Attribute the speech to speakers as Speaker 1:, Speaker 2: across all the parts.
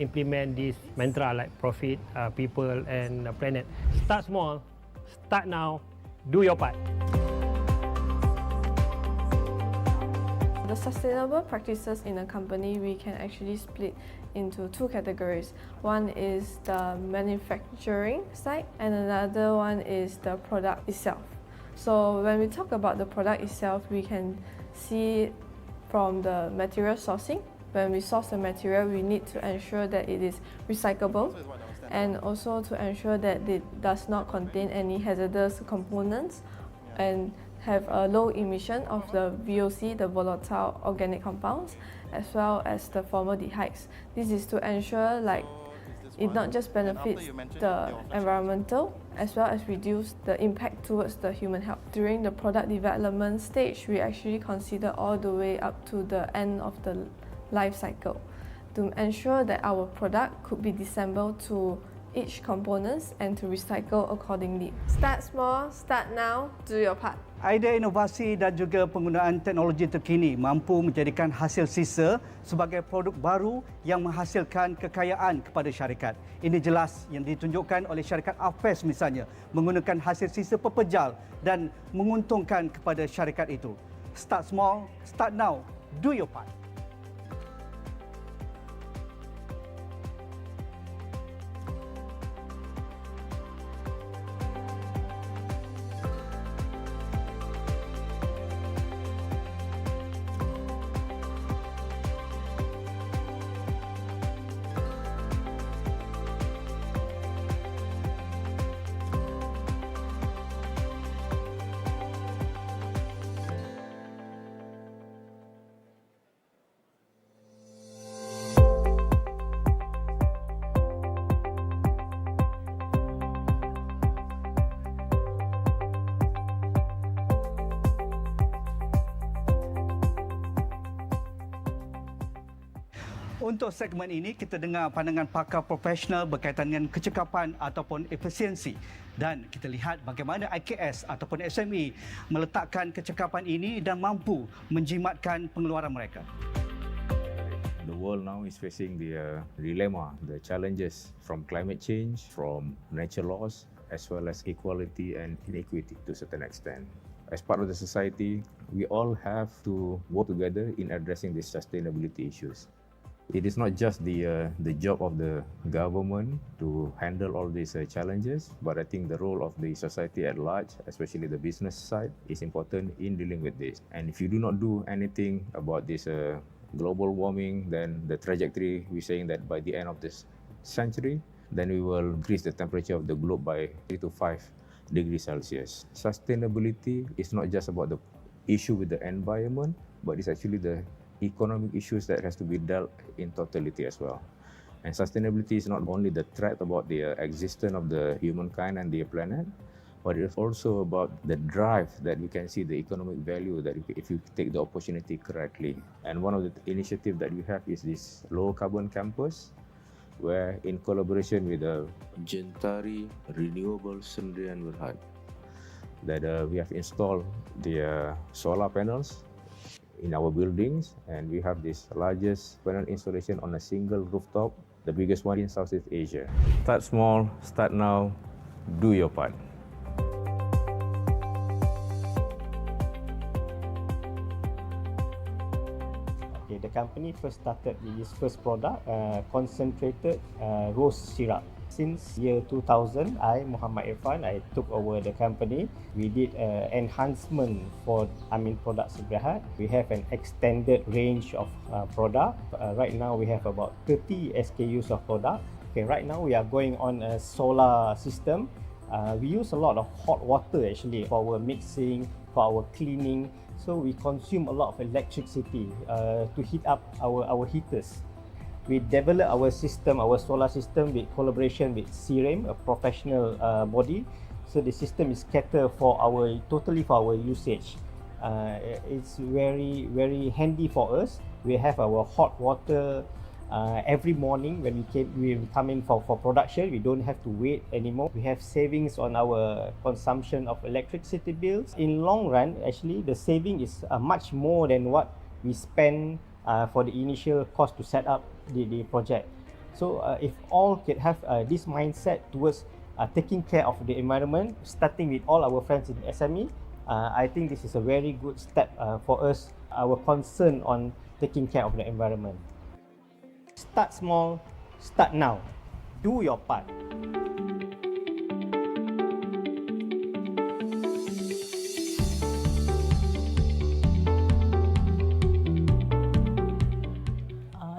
Speaker 1: Implement this mantra like profit, people and planet. Start small, start now, do your part.
Speaker 2: The sustainable practices in a company, we can actually split into two categories. One is the manufacturing side and another one is the product itself. So when we talk about the product itself, we can see from the material sourcing. When we source the material, we need to ensure that it is recyclable and also to ensure that it does not contain any hazardous components and have a low emission of the VOC, the volatile organic compounds, as well as the formaldehydes. This is to ensure it not just benefits the environmental as well as reduce the impact towards the human health. During the product development stage, we actually consider all the way up to the end of the life cycle to ensure that our product could be disassembled to each components and to recycle accordingly. Start small, start now, do your part.
Speaker 3: Idea inovasi dan juga penggunaan teknologi terkini mampu menjadikan hasil sisa sebagai produk baru yang menghasilkan kekayaan kepada syarikat. Ini jelas yang ditunjukkan oleh syarikat Afes misalnya, menggunakan hasil sisa pepejal dan menguntungkan kepada syarikat itu. Start small, start now, do your part. Untuk segmen ini, kita dengar pandangan pakar profesional berkaitan dengan kecekapan ataupun efisiensi. Dan kita lihat bagaimana IKS ataupun SME meletakkan kecekapan ini dan mampu menjimatkan pengeluaran mereka.
Speaker 4: The world now is facing the dilemma, the challenges from climate change, from nature loss, as well as equality and inequity to a certain extent. As part of the society, we all have to work together in addressing these sustainability issues. It is not just the job of the government to handle all these challenges, but I think the role of the society at large, especially the business side, is important in dealing with this. And if you do not do anything about this global warming, then the trajectory, we're saying that by the end of this century, then we will increase the temperature of the globe by 3 to 5 degrees Celsius. Sustainability is not just about the issue with the environment, but it's actually the economic issues that has to be dealt in totality as well. And sustainability is not only the threat about the existence of the humankind and the planet, but it's also about the drive that we can see the economic value that if you take the opportunity correctly. And one of the initiatives that we have is this low carbon campus, where in collaboration with the
Speaker 5: Jentari Renewable Sendirian Berhad,
Speaker 4: that we have installed the solar panels in our buildings, and we have this largest panel installation on a single rooftop, the biggest one in Southeast Asia. Start small, start now, do your part.
Speaker 1: Okay, the company first started with its first product, concentrated rose syrup. Since year 2000, Muhammad Irfan, I took over the company. We did enhancement for products Berhad. We have an extended range of product. Right now we have about 30 SKUs of product. Okay, right now we are going on a solar system. We use a lot of hot water actually for our mixing, for our cleaning. So we consume a lot of electricity to heat up our heaters. We develop our system, our solar system, with collaboration with CRAM, a professional body. So the system is catered for totally for our usage. It's very handy for us. We have our hot water every morning when we come in for production. We don't have to wait anymore. We have savings on our consumption of electricity bills. In long run, actually, the saving is much more than what we spend for the initial cost to set up the project. So if all can have this mindset towards taking care of the environment, starting with all our friends in SME, I think this is a very good step for us, our concern on taking care of the environment. Start small, start now. Do your part.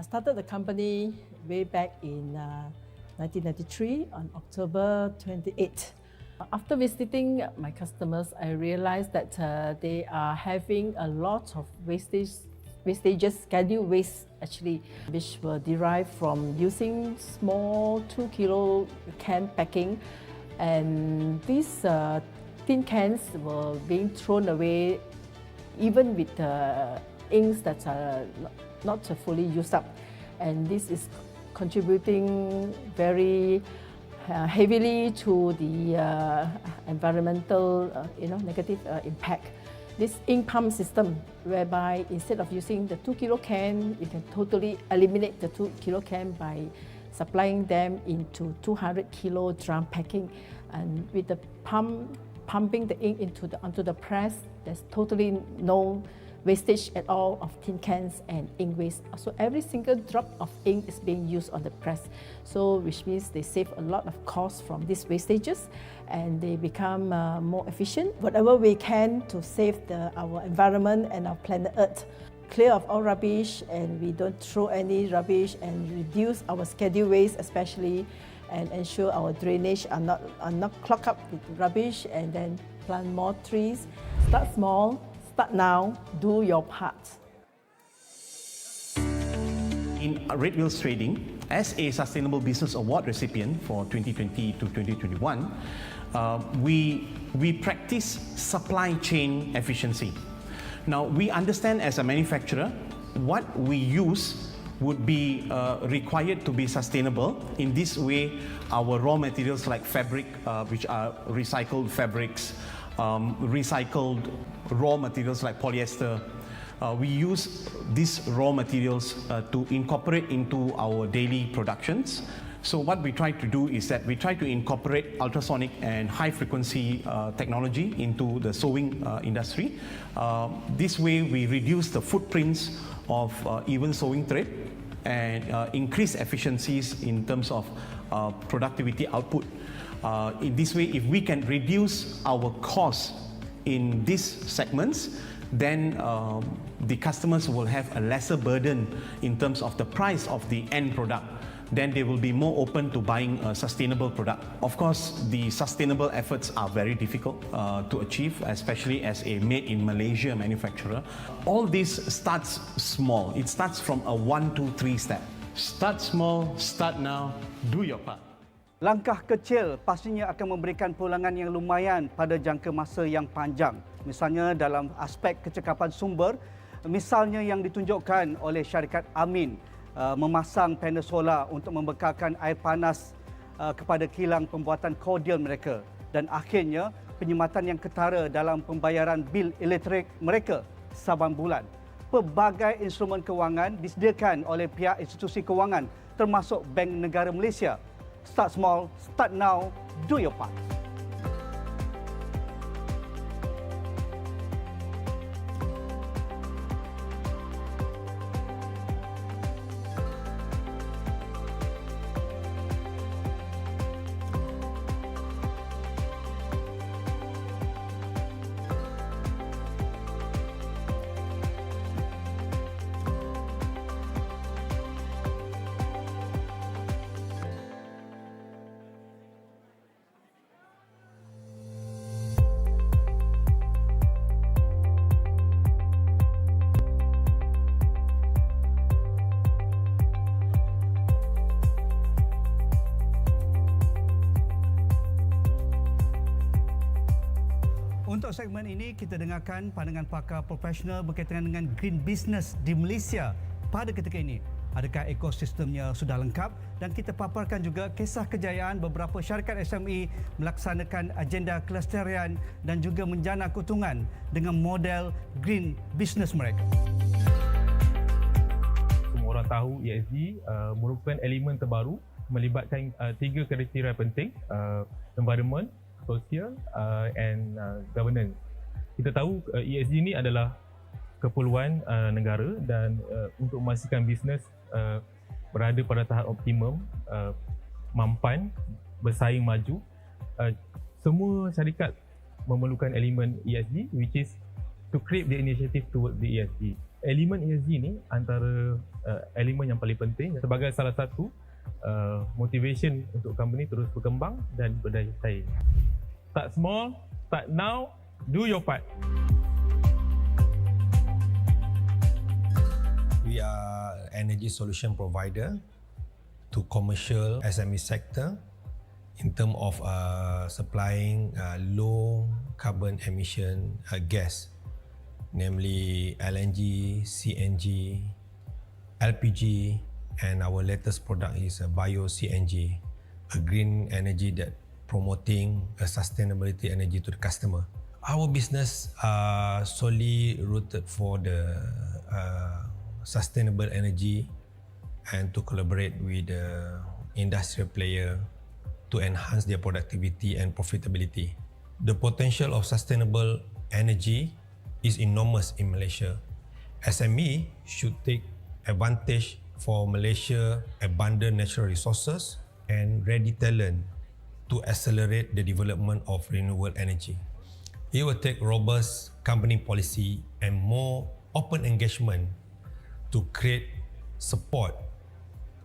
Speaker 6: Started the company way back in 1993 on October 28. After visiting my customers, I realized that they are having a lot of wastages, scheduled waste actually, which were derived from using small 2 kilo can packing, and these tin cans were being thrown away even with inks that are not fully used up, and this is contributing very heavily to the environmental negative impact. This ink pump system, whereby instead of using the 2 kilo can, we can totally eliminate the 2 kilo can by supplying them into 200 kilo drum packing, and with the pumping the ink onto the press, there's totally no wastage at all of tin cans and ink waste. So every single drop of ink is being used on the press, so which means they save a lot of cost from these wastages, and they become more efficient. Whatever we can to save our environment and our planet Earth, clear of all rubbish, and we don't throw any rubbish, and reduce our scheduled waste especially, and ensure our drainage are not clogged up with rubbish, and then plant more trees. Start small, start now, do your part.
Speaker 3: In Red Wheels Trading, as a Sustainable Business Award recipient for 2020 to 2021, we practice supply chain efficiency. Now, we understand as a manufacturer, what we use would be required to be sustainable. In this way, our raw materials like fabric, which are recycled fabrics, recycled raw materials like polyester, we use these raw materials to incorporate into our daily productions. So what we try to do is that we try to incorporate ultrasonic and high frequency technology into the sewing industry. This way we reduce the footprints of even sewing thread and increase efficiencies in terms of productivity output. In this way, if we can reduce our costs in these segments, then the customers will have a lesser burden in terms of the price of the end product. Then they will be more open to buying a sustainable product. Of course, the sustainable efforts are very difficult to achieve, especially as a made in Malaysia manufacturer. All this starts small. It starts from a 1, 2, 3 step. Start small, start now, do your part.
Speaker 7: Langkah kecil pastinya akan memberikan pulangan yang lumayan pada jangka masa yang panjang. Misalnya dalam aspek kecekapan sumber, misalnya yang ditunjukkan oleh syarikat Amin, memasang panel solar untuk membekalkan air panas kepada kilang pembuatan kordial mereka, dan akhirnya penyematan yang ketara dalam pembayaran bil elektrik mereka saban bulan. Pelbagai instrumen kewangan disediakan oleh pihak institusi kewangan termasuk Bank Negara Malaysia. Start small, start now, do your part. Untuk segmen ini, kita dengarkan pandangan pakar profesional berkaitan dengan green business di Malaysia pada ketika ini. Adakah ekosistemnya sudah lengkap? Dan kita paparkan juga kisah kejayaan beberapa syarikat SME melaksanakan agenda kelestarian dan juga menjana keuntungan dengan model green business mereka.
Speaker 8: Semua orang tahu ESG merupakan elemen terbaru melibatkan 3 kriteria penting, environment, social and governance. Kita tahu ESG ni adalah keperluan negara dan untuk memastikan bisnes berada pada tahap optimum, mampan, bersaing maju. Semua syarikat memerlukan elemen ESG, which is to create the initiative towards the ESG. Elemen ESG ni antara elemen yang paling penting sebagai salah satu motivation untuk company terus berkembang dan berdaya saing. Start small, start now, do your part.
Speaker 9: We are energy solution provider to commercial SME sector in terms of supplying low carbon emission gas, namely LNG, CNG, LPG, and our latest product is bio CNG, a green energy that promoting a sustainability energy to the customer. Our business are solely rooted for the sustainable energy and to collaborate with the industrial player to enhance their productivity and profitability. The potential of sustainable energy is enormous in Malaysia. SME should take advantage for Malaysia abundant natural resources and ready talent to accelerate the development of renewable energy. It will take robust company policy and more open engagement to create support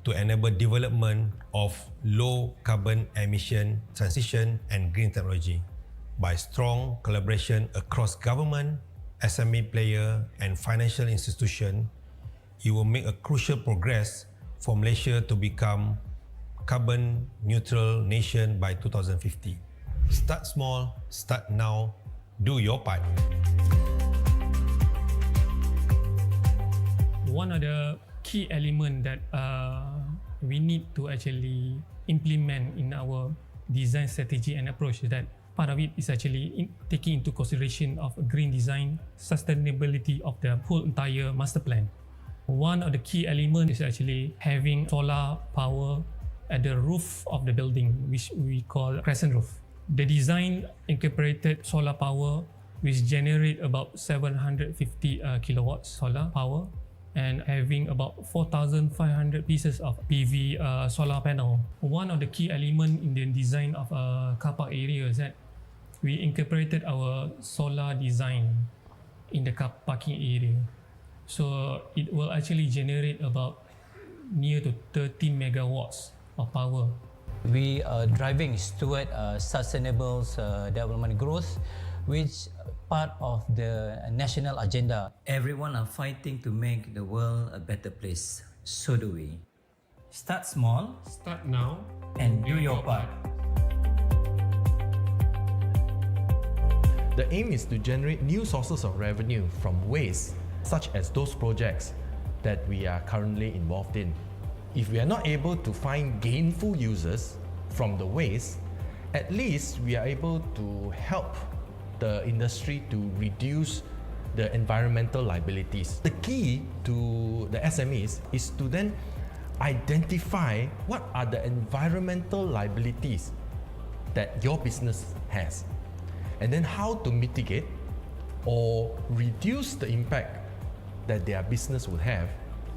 Speaker 9: to enable development of low carbon emission transition and green technology by strong collaboration across government, SME player and financial institution. It will make a crucial progress for Malaysia to become carbon neutral nation by 2050. Start small, start now, do your part.
Speaker 10: One of the key elements that we need to actually implement in our design strategy and approach is that part of it is actually taking into consideration of green design, sustainability of the whole entire master plan. One of the key elements is actually having solar power at the roof of the building, which we call crescent roof. The design incorporated solar power, which generate about 750 kilowatts solar power, and having about 4,500 pieces of PV solar panel. One of the key elements in the design of a car park area is that we incorporated our solar design in the car parking area. So it will actually generate about near to 13 megawatts of power.
Speaker 11: We are driving toward sustainable development growth, which part of the national agenda.
Speaker 12: Everyone are fighting to make the world a better place. So do we.
Speaker 10: Start small, start now,
Speaker 12: And do your part.
Speaker 13: The aim is to generate new sources of revenue from waste, such as those projects that we are currently involved in. If we are not able to find gainful users from the waste, at least we are able to help the industry to reduce the environmental liabilities. The key to the SMEs is to then identify what are the environmental liabilities that your business has, and then how to mitigate or reduce the impact that their business would have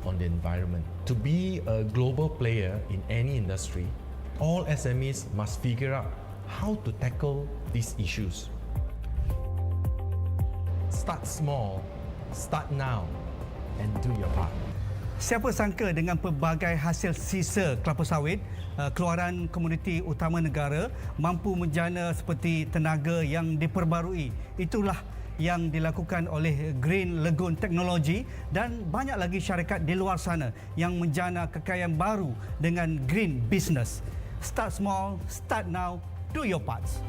Speaker 13: on the environment. To be a global player in any industry, all SMEs must figure out how to tackle these issues. Start small, start now, and do your part.
Speaker 3: Siapa sangka dengan pelbagai hasil sisa kelapa sawit, keluaran komuniti utama negara mampu menjana seperti tenaga yang diperbarui. Itulah yang dilakukan oleh Green Lagoon Technology dan banyak lagi syarikat di luar sana yang menjana kekayaan baru dengan green business. Start small, start now, do your parts.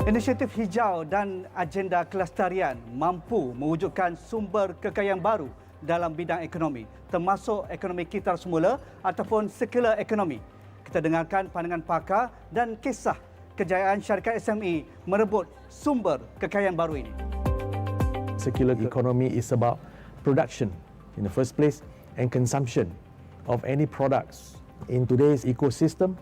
Speaker 3: Inisiatif hijau dan agenda kelestarian mampu mewujudkan sumber kekayaan baru dalam bidang ekonomi, termasuk ekonomi kitar semula ataupun circular economy. Kita dengarkan pandangan pakar dan kisah kejayaan syarikat SME merebut sumber kekayaan baru ini.
Speaker 14: Circular economy is about production in the first place and consumption of any products. In today's ecosystem,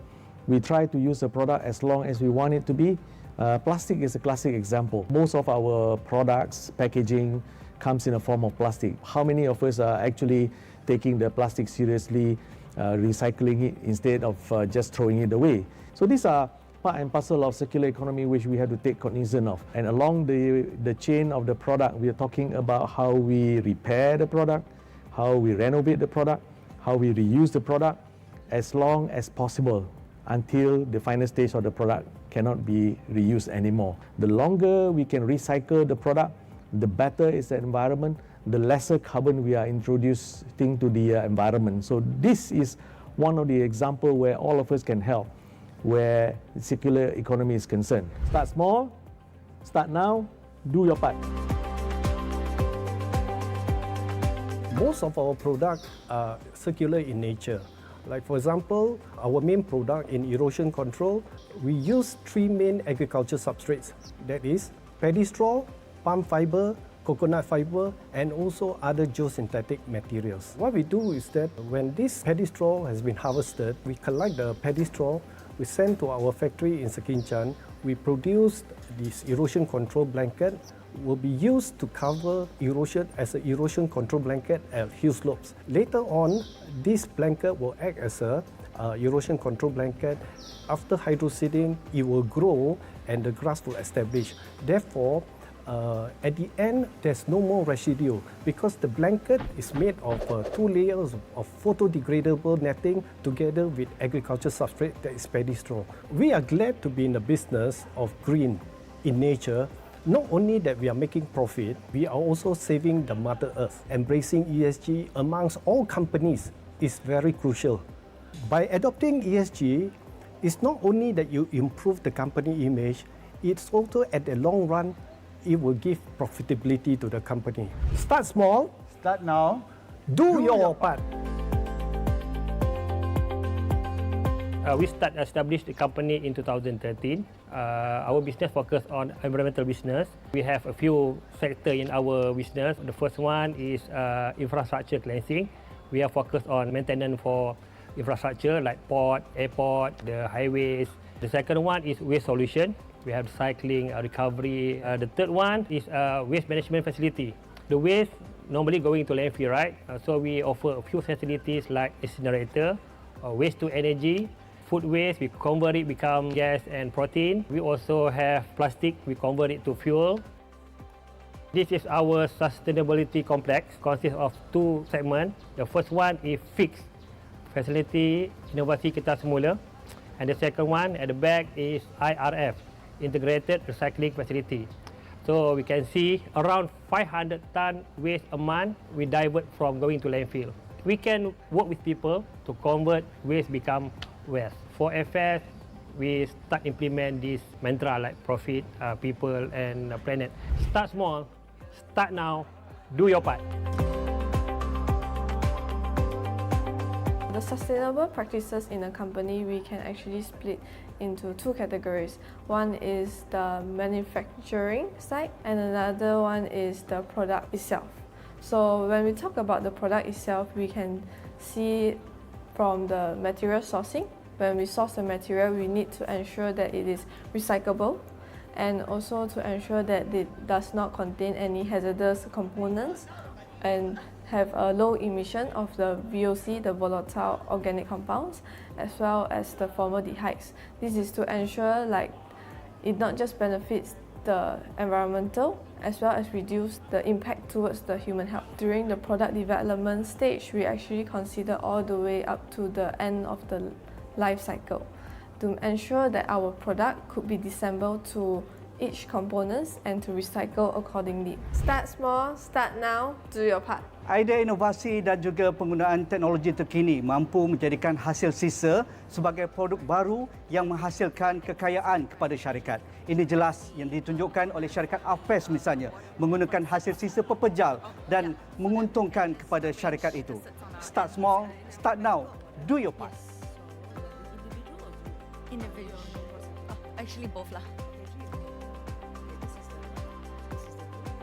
Speaker 14: we try to use a product as long as we want it to be. Plastic is a classic example. Most of our products, packaging, comes in a form of plastic. How many of us are actually taking the plastic seriously, recycling it instead of just throwing it away? So these are part and parcel of circular economy which we have to take cognizance of. And along the chain of the product, we are talking about how we repair the product, how we renovate the product, how we reuse the product as long as possible until the final stage of the product cannot be reused anymore. The longer we can recycle the product, the better is the environment, the lesser carbon we are introducing to the environment. So this is one of the examples where all of us can help, where the circular economy is concerned. Start small, start now, do your part.
Speaker 15: Most of our products are circular in nature. Like for example, our main product in erosion control, we use 3 main agriculture substrates. That is paddy straw, palm fiber, coconut fiber, and also other geosynthetic materials. What we do is that when this paddy straw has been harvested, we collect the paddy straw, we send to our factory in Sekinchan, we produce this erosion control blanket, will be used to cover erosion as an erosion control blanket at hill slopes. Later on, this blanket will act as a erosion control blanket. After hydroseeding, it will grow and the grass will establish. Therefore, at the end, there's no more residue because the blanket is made of 2 layers of photodegradable netting together with agriculture substrate that is paddy straw. We are glad to be in the business of green in nature. Not only that we are making profit, we are also saving the Mother Earth. Embracing ESG amongst all companies is very crucial. By adopting ESG, it's not only that you improve the company image, it's also at the long run, it will give profitability to the company. Start small,
Speaker 3: start now,
Speaker 15: do your part.
Speaker 16: We established the company in 2013. Our business focus on environmental business. We have a few sectors in our business. The first one is infrastructure cleansing. We are focused on maintenance for infrastructure like port, airport, the highways. The second one is waste solution. We have cycling, recovery. The third one is waste management facility. The waste normally going to landfill, right? So we offer a few facilities like incinerator, waste to energy, food waste, we convert it become gas and protein. We also have plastic, we convert it to fuel. This is our sustainability complex, consists of 2 segments. The first one is fixed facility, inovasi kita semula. And the second one at the back is IRF, integrated recycling facility. So we can see around 500 ton waste a month we divert from going to landfill. We can work with people to convert waste become wealth. For FS, we start implement this mantra like profit, people and planet. Start small, start now, do your part.
Speaker 2: The sustainable practices in a company, we can actually split into 2 categories. One is the manufacturing side and another one is the product itself. So when we talk about the product itself, we can see from the material sourcing. When we source the material, we need to ensure that it is recyclable and also to ensure that it does not contain any hazardous components and have a low emission of the VOC, the volatile organic compounds, as well as the formaldehydes. This is to ensure like it not just benefits the environmental as well as reduce the impact towards the human health. During the product development stage, we actually consider all the way up to the end of the life cycle to ensure that our product could be disassembled to each components and to recycle accordingly. Start small, start now, do your part.
Speaker 3: Idea inovasi dan juga penggunaan teknologi terkini mampu menjadikan hasil sisa sebagai produk baru yang menghasilkan kekayaan kepada syarikat. Ini jelas yang ditunjukkan oleh syarikat Afes misalnya, menggunakan hasil sisa pepejal dan menguntungkan kepada syarikat itu. Start small, start now, do your part.
Speaker 17: Individual. Actually both lah.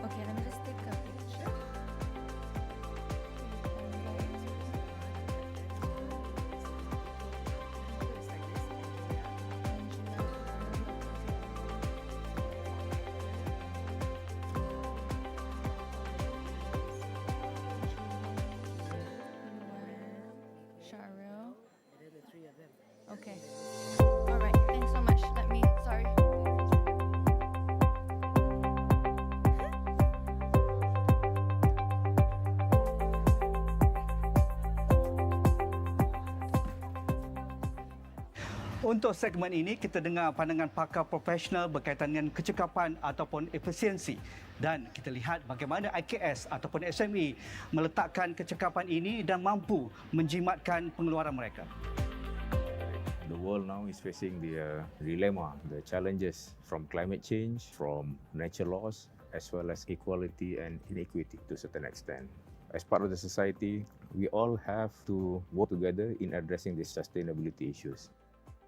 Speaker 17: Okay, let me just take a picture. Sharil. Okay. All right. Thanks so much. Sorry.
Speaker 3: Untuk segmen ini, kita dengar pandangan pakar profesional berkaitan dengan kecekapan ataupun efisiensi. Dan kita lihat bagaimana IKS ataupun SME meletakkan kecekapan ini dan mampu menjimatkan pengeluaran mereka.
Speaker 4: The world now is facing the dilemma, the challenges from climate change, from nature loss, as well as equality and inequity to a certain extent. As part of the society, we all have to work together in addressing these sustainability issues.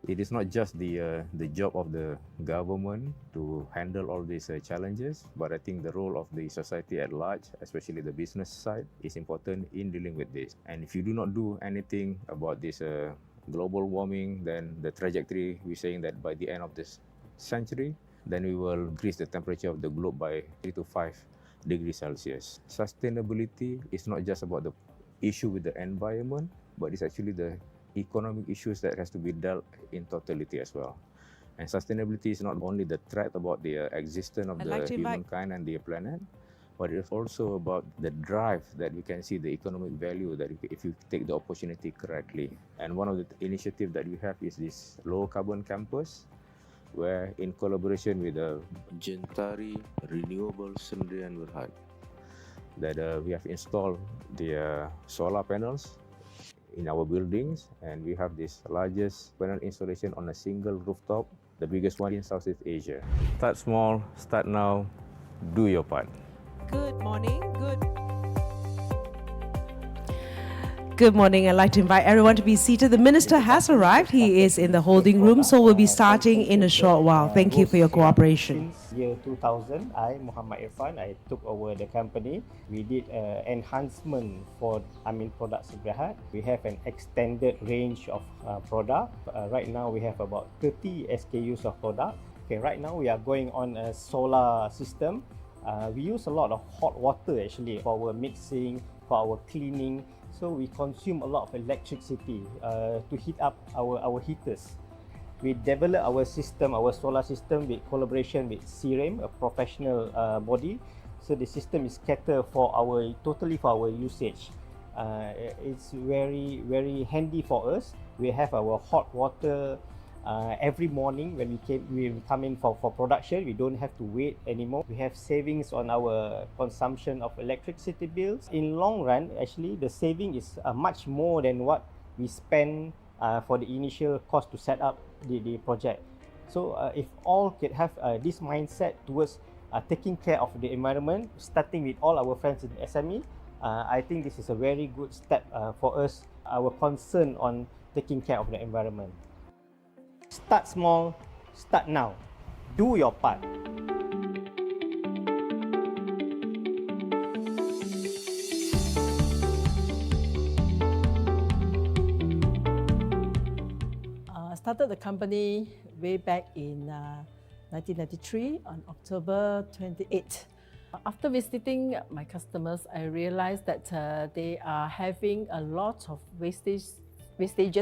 Speaker 4: It is not just the job of the government to handle all these challenges, but I think the role of the society at large, especially the business side, is important in dealing with this. And if you do not do anything about this global warming, then the trajectory, we're saying that by the end of this century, then we will increase the temperature of the globe by 3 to 5 degrees Celsius. Sustainability is not just about the issue with the environment, but it's actually the economic issues that has to be dealt in totality as well. And sustainability is not only the threat about the existence of the humankind and the planet, but it's also about the drive that we can see the economic value that if you take the opportunity correctly. And one of the initiatives that we have is this low carbon campus, where in collaboration with the
Speaker 5: JC3 Renewable Sendirian Berhad,
Speaker 4: that we have installed the solar panels in our buildings, and we have this largest panel installation on a single rooftop, the biggest one in Southeast Asia. Start small, start now, do your part.
Speaker 18: Good morning. Good morning. I'd like to invite everyone to be seated. The minister has arrived. He is in the holding room, so we'll be starting in a short while. Thank you for your cooperation.
Speaker 1: Since year 2000, I, Muhammad Irfan, I took over the company. We did enhancement for products Berhad. We have an extended range of product. Right now, we have about 30 SKUs of product. Okay, right now we are going on a solar system. We use a lot of hot water actually for our mixing, for our cleaning. So we consume a lot of electricity to heat up our heaters. We develop our system, our solar system, with collaboration with CRAM, a professional body. So the system is catered for totally for our usage. It's very, very handy for us. We have our hot water every morning when we come in for production. We don't have to wait anymore. We have savings on our consumption of electricity bills. In long run, actually, the saving is much more than what we spend for the initial cost to set up the project. So if all could have this mindset towards taking care of the environment, starting with all our friends in SME, I think this is a very good step for us, our concern on taking care of the environment. Start small, start now. Do your part.
Speaker 6: I started the company way back in 1993 on October 28. After visiting my customers, I realized that they are having a lot of wastages,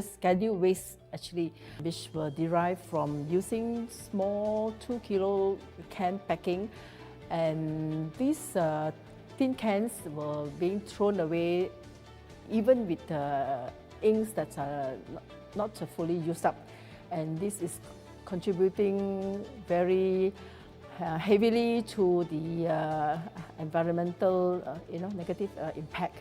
Speaker 6: scheduled waste actually, which were derived from using small 2 kilo can packing, and these tin cans were being thrown away even with inks that are not fully used up, and this is contributing very heavily to the environmental negative impact.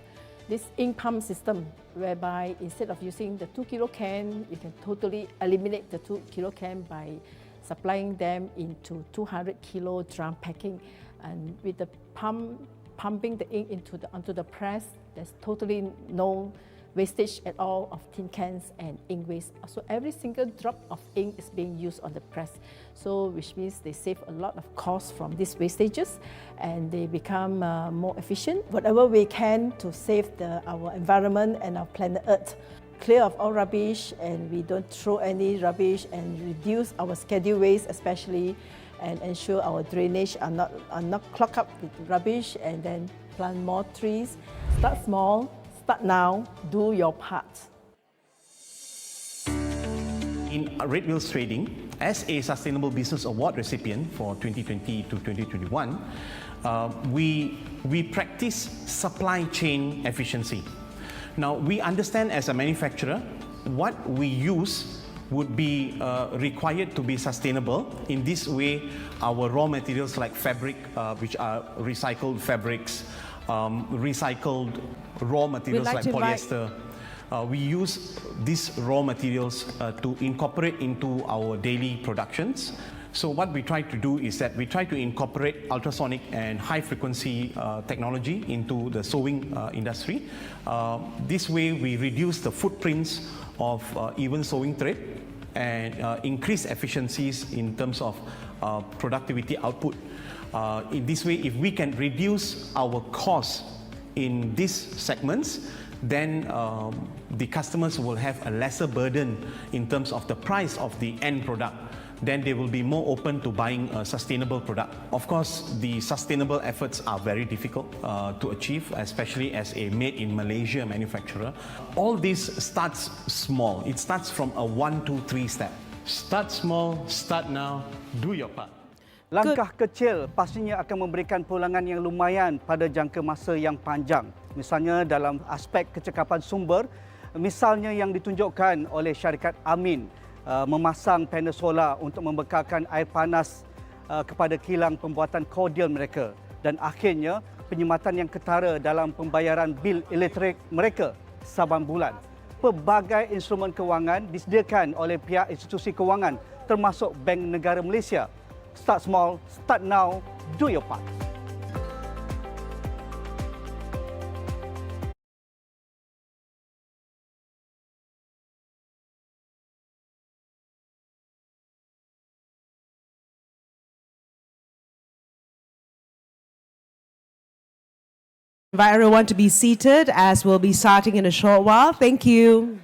Speaker 6: This ink pump system, whereby instead of using the 2 kilo can, you can totally eliminate the 2 kilo can by supplying them into 200 kilo drum packing. And with the pumping the ink onto the press, there's totally no wastage at all of tin cans and ink waste. So every single drop of ink is being used on the press. So which means they save a lot of cost from these wastages and they become more efficient. Whatever we can to save our environment and our planet Earth. Clear of all rubbish and we don't throw any rubbish and reduce our schedule waste especially and ensure our drainage are not clogged up with rubbish and then plant more trees. Start small. Start now, do your part.
Speaker 3: In Red Wheels Trading, as a Sustainable Business Award recipient for 2020 to 2021, we practice supply chain efficiency. Now, we understand as a manufacturer, what we use would be required to be sustainable. In this way, our raw materials like fabric, which are recycled fabrics, recycled raw materials like polyester. We use these raw materials to incorporate into our daily productions. So what we try to do is that we try to incorporate ultrasonic and high frequency technology into the sewing industry. This way we reduce the footprints of even sewing thread and increase efficiencies in terms of productivity output. In this way, if we can reduce our costs in these segments, then the customers will have a lesser burden in terms of the price of the end product. Then they will be more open to buying a sustainable product. Of course, the sustainable efforts are very difficult to achieve, especially as a made in Malaysia manufacturer. All this starts small. It starts from a 1, 2, 3 step. Start small, start now, do your part.
Speaker 7: Langkah kecil pastinya akan memberikan pulangan yang lumayan pada jangka masa yang panjang. Misalnya dalam aspek kecekapan sumber, misalnya yang ditunjukkan oleh syarikat Amin memasang panel solar untuk membekalkan air panas kepada kilang pembuatan kordial mereka dan akhirnya penyematan yang ketara dalam pembayaran bil elektrik mereka saban bulan. Pelbagai instrumen kewangan disediakan oleh pihak institusi kewangan termasuk Bank Negara Malaysia. Start small, start now, do your part.
Speaker 18: Invite everyone to be seated as we'll be starting in a short while. Thank you.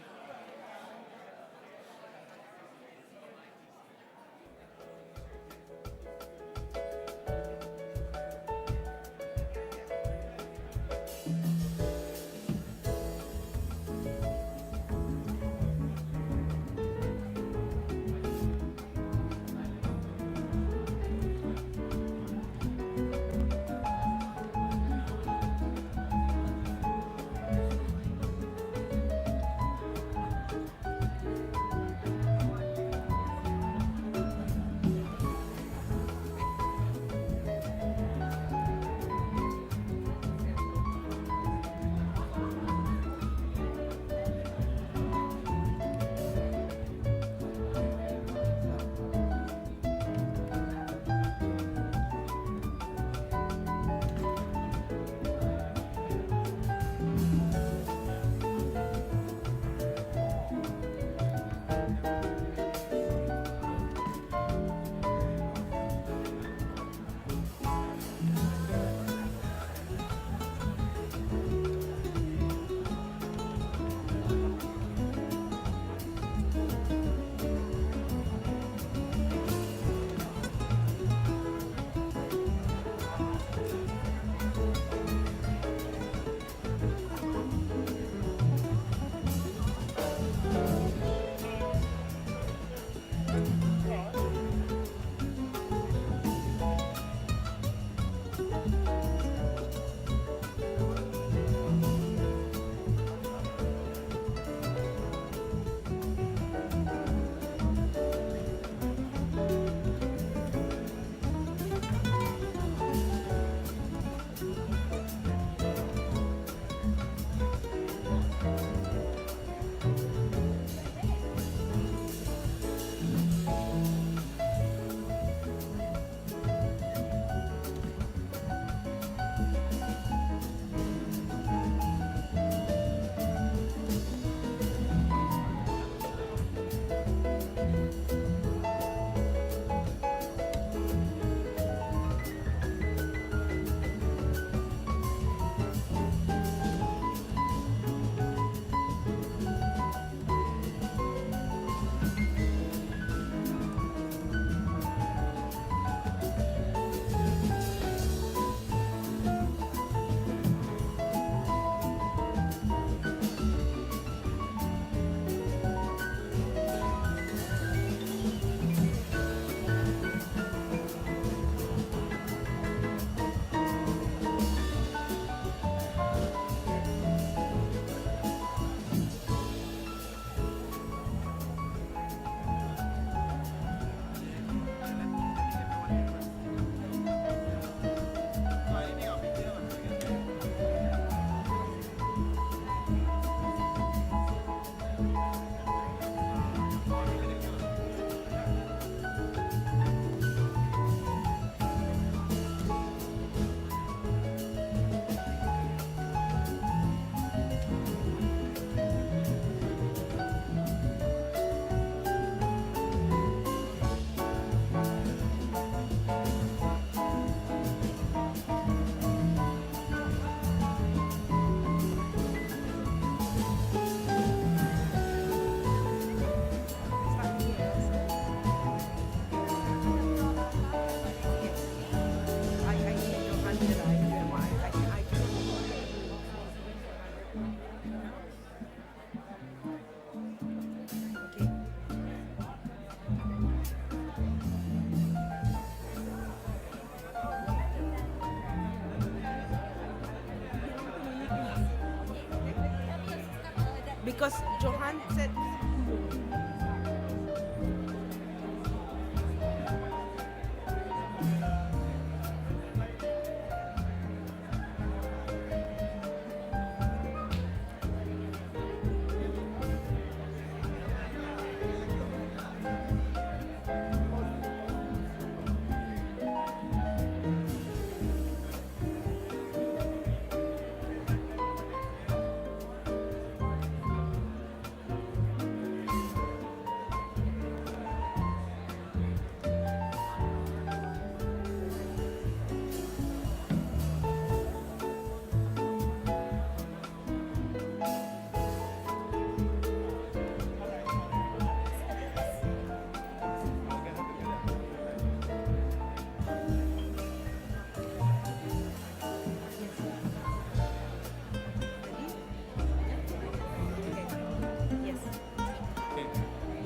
Speaker 18: because Johan said.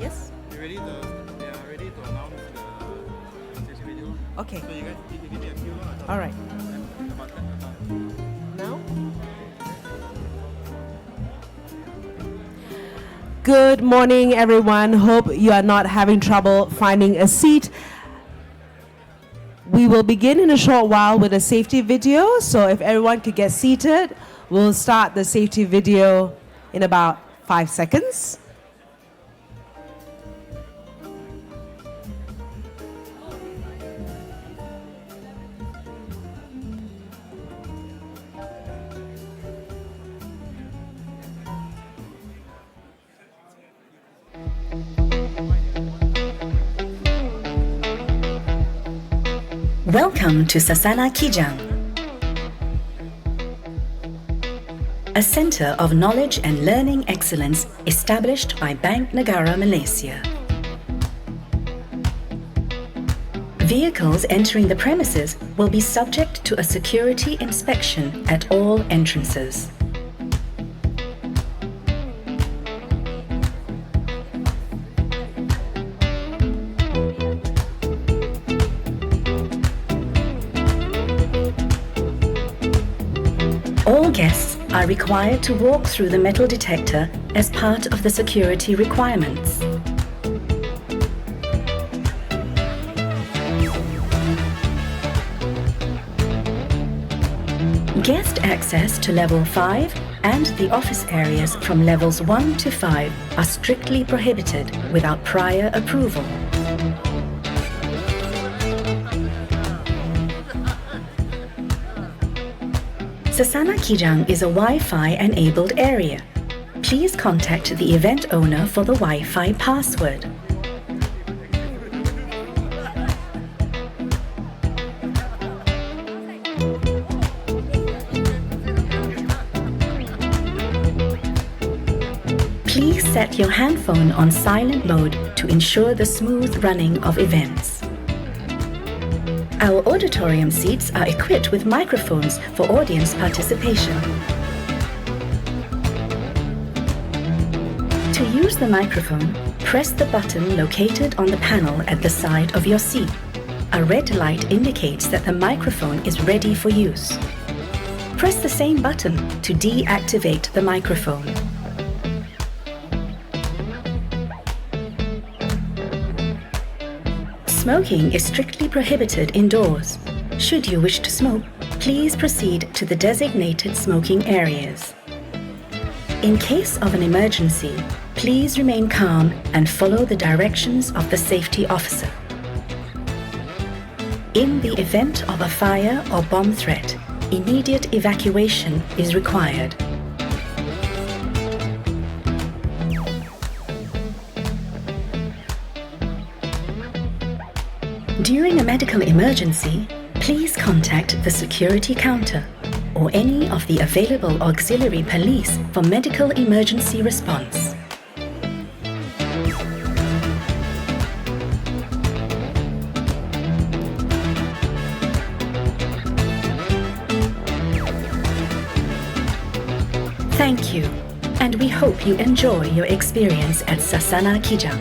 Speaker 18: Yes.
Speaker 19: We are ready to announce the station video.
Speaker 18: Okay.
Speaker 19: So you guys give me a few.
Speaker 18: All right. Now. Good morning, everyone. Hope you are not having trouble finding a seat. We will begin in a short while with a safety video. So if everyone could get seated, we'll start the safety video in about 5 seconds.
Speaker 20: Welcome to Sasana Kijang, a center of knowledge and learning excellence established by Bank Negara Malaysia. Vehicles entering the premises will be subject to a security inspection at all entrances. All guests are required to walk through the metal detector as part of the security requirements. Guest access to level 5 and the office areas from levels 1 to 5 are strictly prohibited without prior approval. Sasana Kijang is a Wi-Fi enabled area. Please contact the event owner for the Wi-Fi password. Please set your handphone on silent mode to ensure the smooth running of events. Our auditorium seats are equipped with microphones for audience participation. To use the microphone, press the button located on the panel at the side of your seat. A red light indicates that the microphone is ready for use. Press the same button to deactivate the microphone. Smoking is strictly prohibited indoors. Should you wish to smoke, please proceed to the designated smoking areas. In case of an emergency, please remain calm and follow the directions of the safety officer. In the event of a fire or bomb threat, immediate evacuation is required. During a medical emergency, please contact the security counter or any of the available auxiliary police for medical emergency response. Thank you, and we hope you enjoy your experience at Sasana Kijang.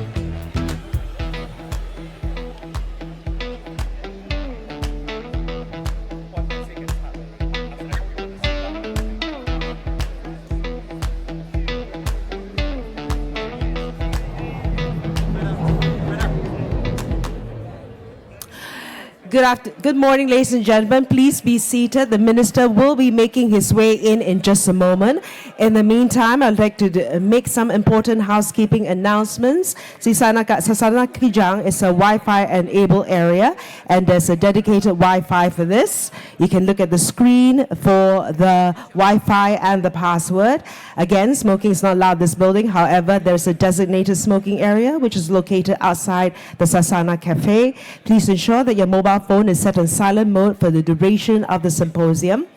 Speaker 18: Good morning, ladies and gentlemen. Please be seated. The minister will be making his way in just a moment. In the meantime, I'd like to make some important housekeeping announcements. Sasana Kijang is a Wi-Fi enabled area, and there's a dedicated Wi-Fi for this. You can look at the screen for the Wi-Fi and the password. Again, smoking is not allowed in this building. However, there's a designated smoking area which is located outside the Sasana Cafe. Please ensure that your mobile phone is set on silent mode for the duration of the symposium.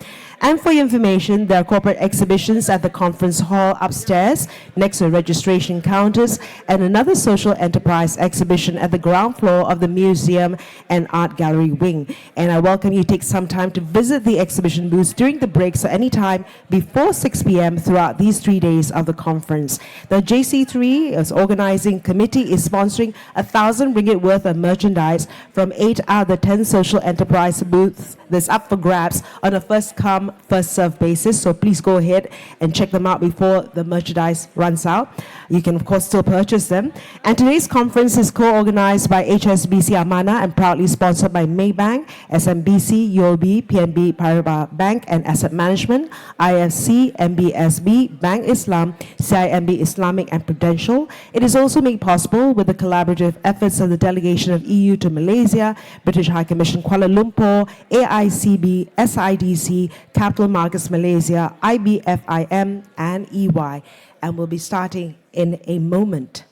Speaker 18: And for your information, there are corporate exhibitions at the conference hall upstairs next to registration counters, and another social enterprise exhibition at the ground floor of the museum and art gallery wing. And I welcome you to take some time to visit the exhibition booths during the breaks or any time before 6 p.m. throughout these 3 days of the conference. The JC3 as organizing committee is sponsoring 1,000 ringgit worth of merchandise from 8 out of the 10 social enterprise booths that's up for grabs on a first come, first served basis. So please go ahead and check them out before the merchandise runs out. You can of course still purchase them. And today's conference is co-organized by HSBC Amana and proudly sponsored by Maybank, SMBC, UOB, PNB Paribas Bank and Asset Management, IFC, MBSB, Bank Islam, CIMB Islamic and Prudential. It is also made possible with the collaborative efforts of the delegation of EU to Malaysia, British High Commission Kuala Lumpur, AICB, SIDC, Capital Markets Malaysia, IBFIM, and EY. And we'll be starting in a moment.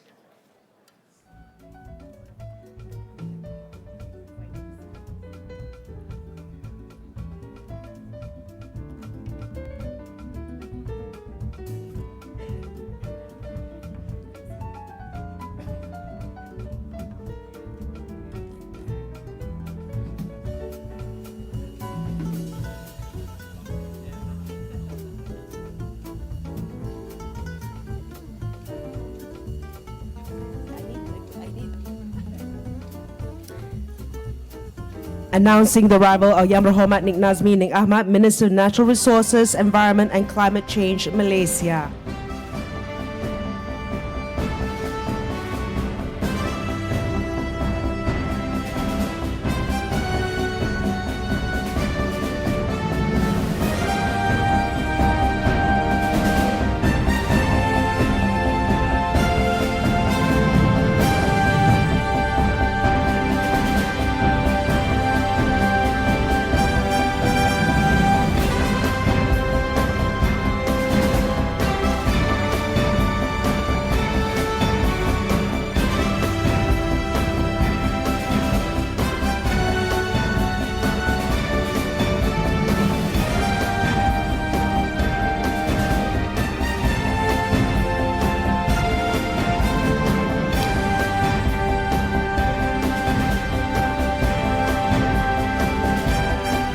Speaker 18: Announcing the arrival of Yang Berhormat Nik Nazmi Nik Ahmad, Minister of Natural Resources, Environment and Climate Change, Malaysia.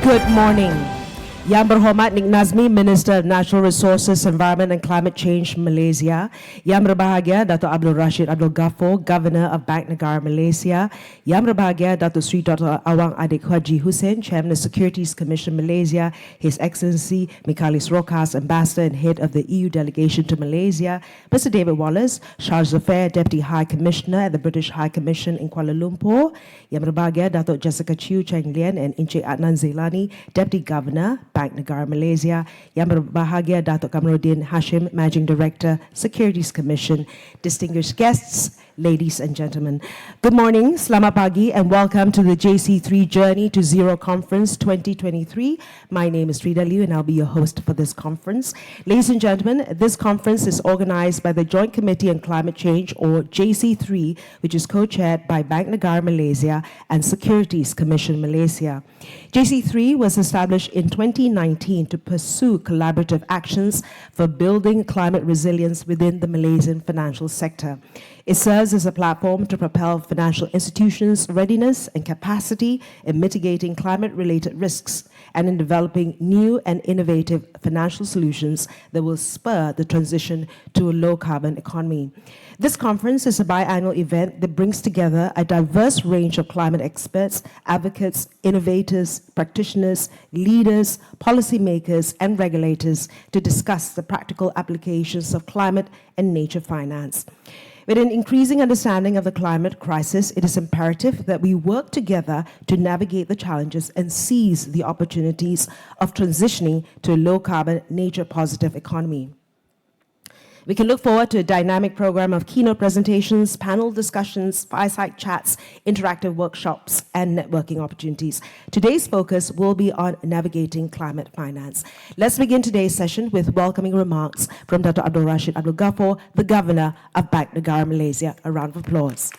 Speaker 18: Good morning. Yang Berhormat Nik Nazmi, Minister of Natural Resources, Environment and Climate Change, Malaysia. Yang Berbahagia Dato' Abdul Rashid Abdul Ghaffur, Governor of Bank Negara Malaysia. Yang Berbahagia Dato' Sri Dr. Awang Adik Haji Hussein, Chairman of Securities Commission Malaysia. His Excellency Michaelis Rokas, Ambassador and Head of the EU Delegation to Malaysia. Mr. David Wallace, Charge d'Affaires Deputy High Commissioner at the British High Commission in Kuala Lumpur. Yang Berbahagia Dato' Jessica Chew Cheng Lian and Encik Adnan Zailani, Deputy Governor, Bank Negara Malaysia. Yang Berbahagia Dato' Kamaruddin Hashim, Managing Director, Securities Commission. Distinguished guests, ladies and gentlemen. Good morning, selamat pagi, and welcome to the JC3 Journey to Zero Conference 2023. My name is Rita Liu, and I'll be your host for this conference. Ladies and gentlemen, this conference is organized by the Joint Committee on Climate Change, or JC3, which is co-chaired by Bank Negara Malaysia and Securities Commission Malaysia. JC3 was established in 2019 to pursue collaborative actions for building climate resilience within the Malaysian financial sector. It serves as a platform to propel financial institutions' readiness and capacity in mitigating climate-related risks and in developing new and innovative financial solutions that will spur the transition to a low-carbon economy. This conference is a biannual event that brings together a diverse range of climate experts, advocates, innovators, practitioners, leaders, policymakers, and regulators to discuss the practical applications of climate and nature finance. With an increasing understanding of the climate crisis, it is imperative that we work together to navigate the challenges and seize the opportunities of transitioning to a low-carbon, nature-positive economy. We can look forward to a dynamic program of keynote presentations, panel discussions, fireside chats, interactive workshops, and networking opportunities. Today's focus will be on navigating climate finance. Let's begin today's session with welcoming remarks from Dr. Abdul Rashid Abdul Ghaffar, the Governor of Bank Negara Malaysia. A round of applause.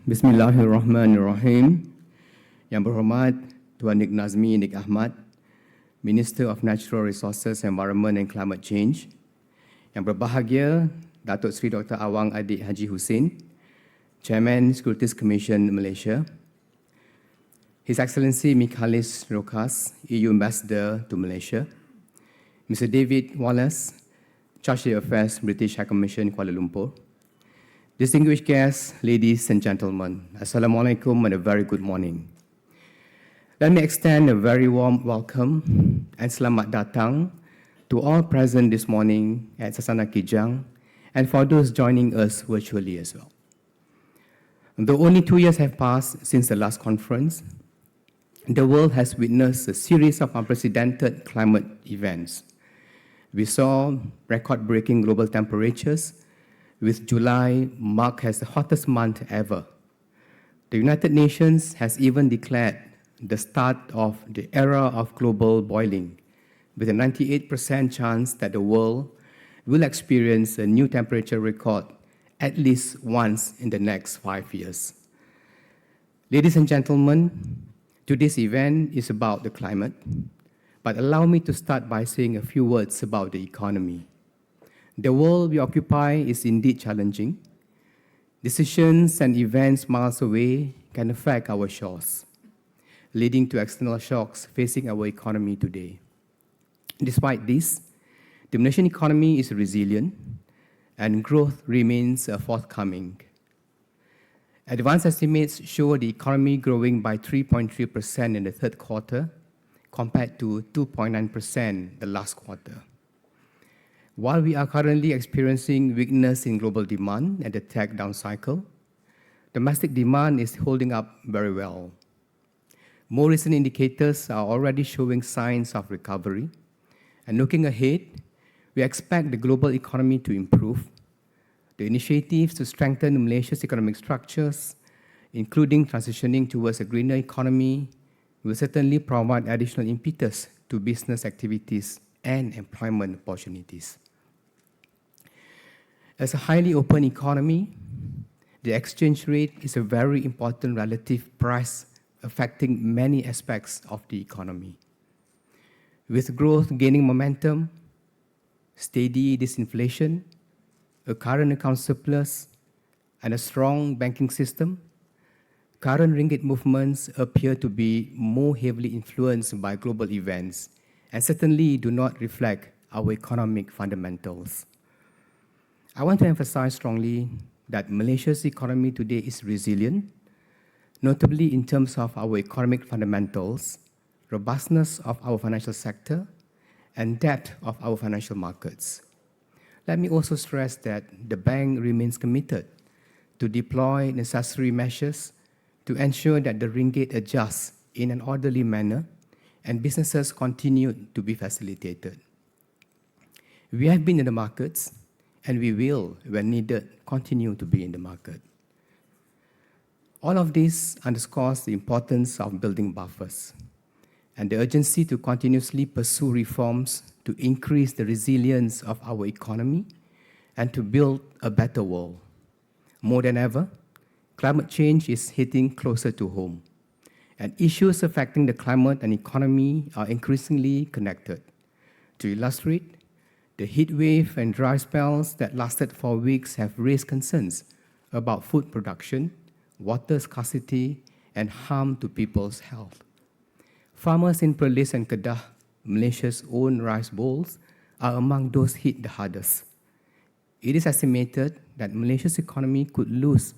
Speaker 19: Bismillahirrahmanirrahim. Yang berhormat Tuan Nik Nazmi Nik Ahmad, Minister of Natural Resources, Environment and Climate Change. Yang berbahagia Datuk Seri Dr. Awang Adik Haji Hussein, Chairman Securities Commission Malaysia. His Excellency Michalis Rokas, EU Ambassador to Malaysia. Mr. David Wallace, Charge d'Affaires, British High Commission, Kuala Lumpur. Distinguished guests, ladies and gentlemen, Assalamualaikum and a very good morning. Let me extend a very warm welcome and selamat datang to all present this morning at Sasana Kijang and for those joining us virtually as well. Though only 2 years have passed since the last conference, the world has witnessed a series of unprecedented climate events. We saw record-breaking global temperatures, with July marked as the hottest month ever. The United Nations has even declared the start of the era of global boiling, with a 98% chance that the world will experience a new temperature record at least once in the next 5 years. Ladies and gentlemen, today's event is about the climate, but allow me to start by saying a few words about the economy. The world we occupy is indeed challenging. Decisions and events miles away can affect our shores, leading to external shocks facing our economy today. Despite this, the Malaysian economy is resilient and growth remains forthcoming. Advanced estimates show the economy growing by 3.3% in the third quarter compared to 2.9% the last quarter. While we are currently experiencing weakness in global demand and the tech down cycle, domestic demand is holding up very well. More recent indicators are already showing signs of recovery, and looking ahead, we expect the global economy to improve. The initiatives to strengthen Malaysia's economic structures, including transitioning towards a greener economy, will certainly provide additional impetus to business activities and employment opportunities. As a highly open economy, the exchange rate is a very important relative price affecting many aspects of the economy. With growth gaining momentum, steady disinflation, a current account surplus, and a strong banking system, current ringgit movements appear to be more heavily influenced by global events and certainly do not reflect our economic fundamentals. I want to emphasize strongly that Malaysia's economy today is resilient, notably in terms of our economic fundamentals, robustness of our financial sector, and depth of our financial markets. Let me also stress that the bank remains committed to deploy necessary measures to ensure that the ringgit adjusts in an orderly manner and businesses continue to be facilitated. We have been in the markets, and we will, when needed, continue to be in the market. All of this underscores the importance of building buffers and the urgency to continuously pursue reforms to increase the resilience of our economy and to build a better world. More than ever, climate change is hitting closer to home, and issues affecting the climate and economy are increasingly connected. To illustrate, the heat wave and dry spells that lasted for weeks have raised concerns about food production, water scarcity, and harm to people's health. Farmers in Perlis and Kedah, Malaysia's own rice bowls, are among those hit the hardest. it is estimated that Malaysia's economy could lose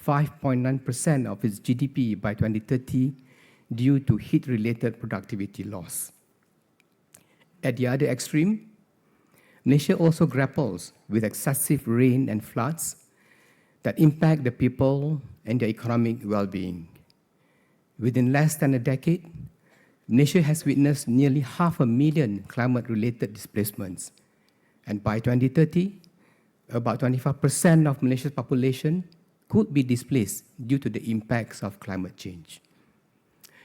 Speaker 19: 5.9% of its GDP by 2030 due to heat-related productivity loss. At the other extreme, Malaysia also grapples with excessive rain and floods that impact the people and their economic well-being. Within less than a decade, Malaysia has witnessed nearly 500,000 climate-related displacements, and by 2030, about 25% of Malaysia's population could be displaced due to the impacts of climate change.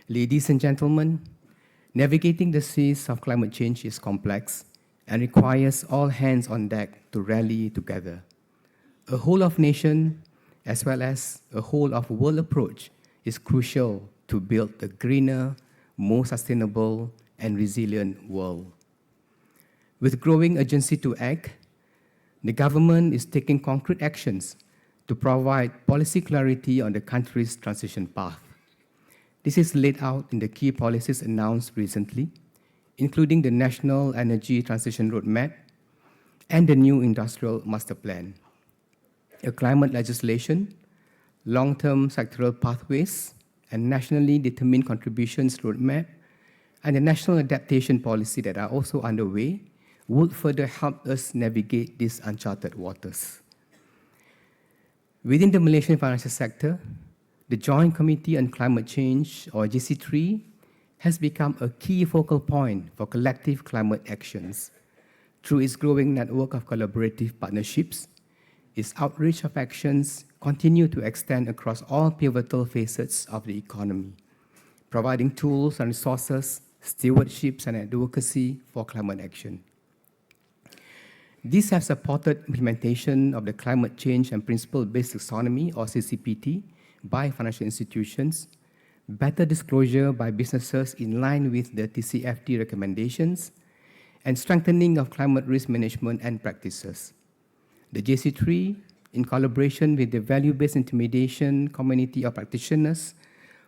Speaker 19: Ladies and gentlemen, navigating the seas of climate change is complex and requires all hands on deck to rally together. A whole-of-nation as well as a whole-of-world approach is crucial to build a greener, more sustainable and resilient world. With growing urgency to act, the government is taking concrete actions to provide policy clarity on the country's transition path. This is laid out in the key policies announced recently, including the National Energy Transition Roadmap and the new Industrial Master Plan, a climate legislation, long-term sectoral pathways, and nationally determined contributions roadmap, and the national adaptation policy that are also underway would further help us navigate these uncharted waters. Within the Malaysian financial sector, the Joint Committee on Climate Change, or JC3, has become a key focal point for collective climate actions. Through its growing network of collaborative partnerships, its outreach of actions continue to extend across all pivotal facets of the economy, providing tools and resources, stewardships and advocacy for climate action. These have supported implementation of the Climate Change and Principle-Based Taxonomy, or CCPT, by financial institutions, better disclosure by businesses in line with the TCFD recommendations, and strengthening of climate risk management and practices. The JC3, in collaboration with the value-based intimidation community of practitioners,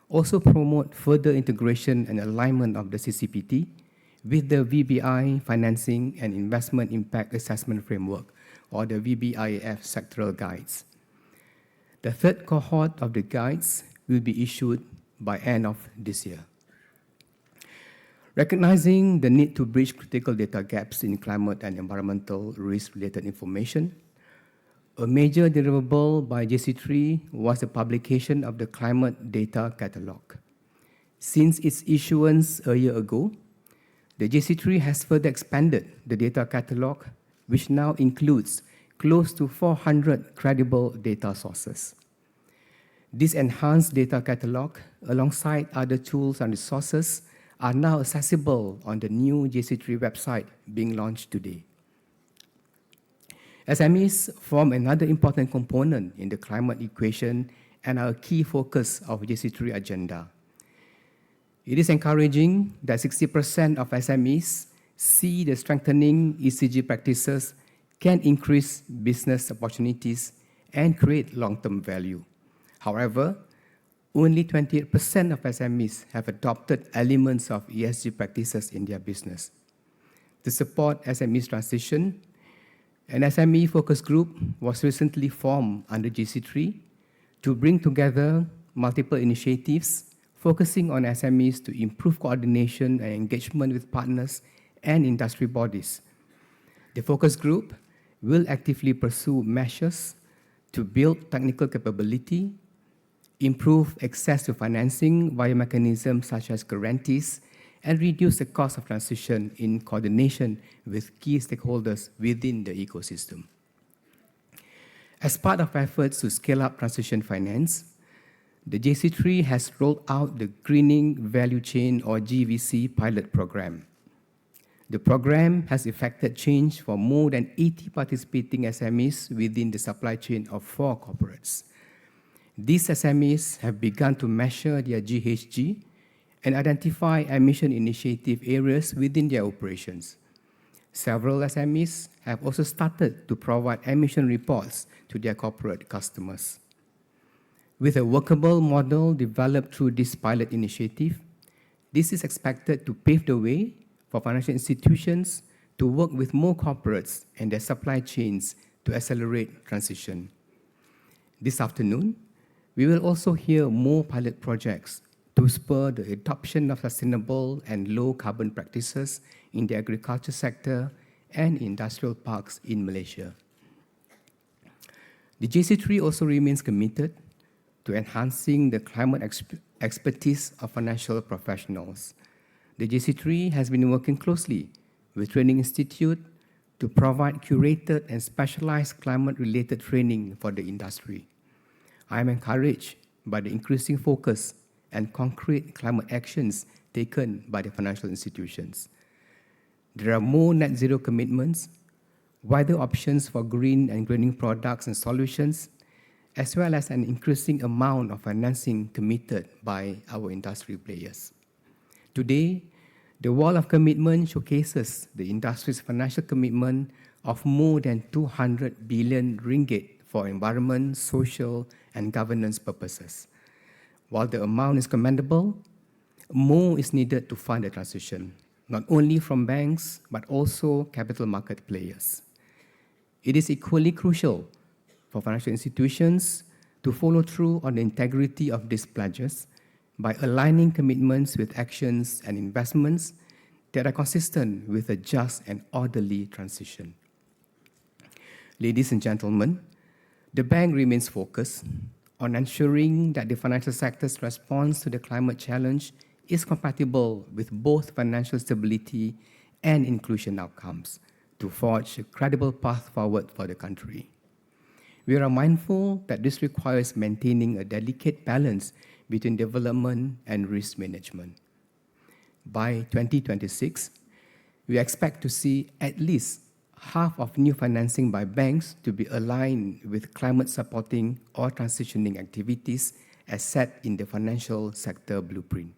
Speaker 19: also promote further integration and alignment of the CCPT with the VBI Financing and Investment Impact Assessment Framework, or the VBIF sectoral guides. The third cohort of the guides will be issued by end of this year. Recognizing the need to bridge critical data gaps in climate and environmental risk-related information, a major deliverable by JC3 was the publication of the Climate Data Catalogue. Since its issuance a year ago, the JC3 has further expanded the data catalogue, which now includes close to 400 credible data sources. This enhanced data catalogue, alongside other tools and resources, are now accessible on the new JC3 website being launched today. SMEs form another important component in the climate equation and are a key focus of JC3 agenda. It is encouraging that 60% of SMEs see the strengthening ECG practices can increase business opportunities and create long-term value. However, only 28% of SMEs have adopted elements of ESG practices in their business. To support SMEs transition, an SME focus group was recently formed under JC3 to bring together multiple initiatives focusing on SMEs to improve coordination and engagement with partners and industry bodies. The focus group will actively pursue measures to build technical capability, improve access to financing via mechanisms such as guarantees, and reduce the cost of transition in coordination with key stakeholders within the ecosystem. As part of efforts to scale up transition finance, the JC3 has rolled out the Greening Value Chain, or GVC, pilot program. The program has effected change for more than 80 participating SMEs within the supply chain of 4 corporates. These SMEs have begun to measure their GHG and identify emission initiative areas within their operations. Several SMEs have also started to provide emission reports to their corporate customers. With a workable model developed through this pilot initiative, this is expected to pave the way for financial institutions to work with more corporates and their supply chains to accelerate transition. This afternoon, we will also hear more pilot projects to spur the adoption of sustainable and low-carbon practices in the agriculture sector and industrial parks in Malaysia. The JC3 also remains committed to enhancing the climate expertise of financial professionals. The JC3 has been working closely with Training Institute to provide curated and specialized climate-related training for the industry. I am encouraged by the increasing focus and concrete climate actions taken by the financial institutions. There are more net zero commitments, wider options for green and greening products and solutions, as well as an increasing amount of financing committed by our industry players. Today, the wall of commitment showcases the industry's financial commitment of more than 200 billion ringgit for environment, social, and governance purposes. While the amount is commendable, more is needed to fund the transition, not only from banks, but also capital market players. It is equally crucial for financial institutions to follow through on the integrity of these pledges by aligning commitments with actions and investments that are consistent with a just and orderly transition. Ladies and gentlemen, the bank remains focused on ensuring that the financial sector's response to the climate challenge is compatible with both financial stability and inclusion outcomes to forge a credible path forward for the country. We are mindful that this requires maintaining a delicate balance between development and risk management. By 2026, we expect to see at least half of new financing by banks to be aligned with climate supporting or transitioning activities as set in the financial sector blueprint.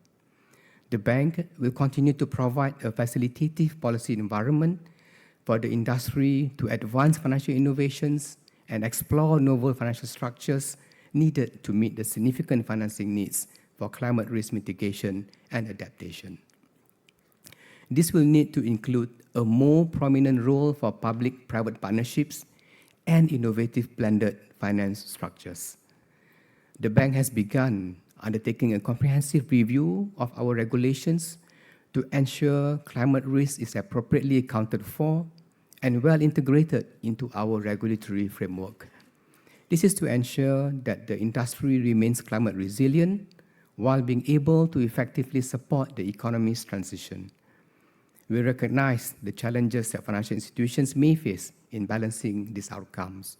Speaker 19: The bank will continue to provide a facilitative policy environment for the industry to advance financial innovations and explore novel financial structures needed to meet the significant financing needs for climate risk mitigation and adaptation. This will need to include a more prominent role for public-private partnerships and innovative blended finance structures. The bank has begun undertaking a comprehensive review of our regulations to ensure climate risk is appropriately accounted for and well integrated into our regulatory framework. This is to ensure that the industry remains climate resilient while being able to effectively support the economy's transition. We recognize the challenges that financial institutions may face in balancing these outcomes.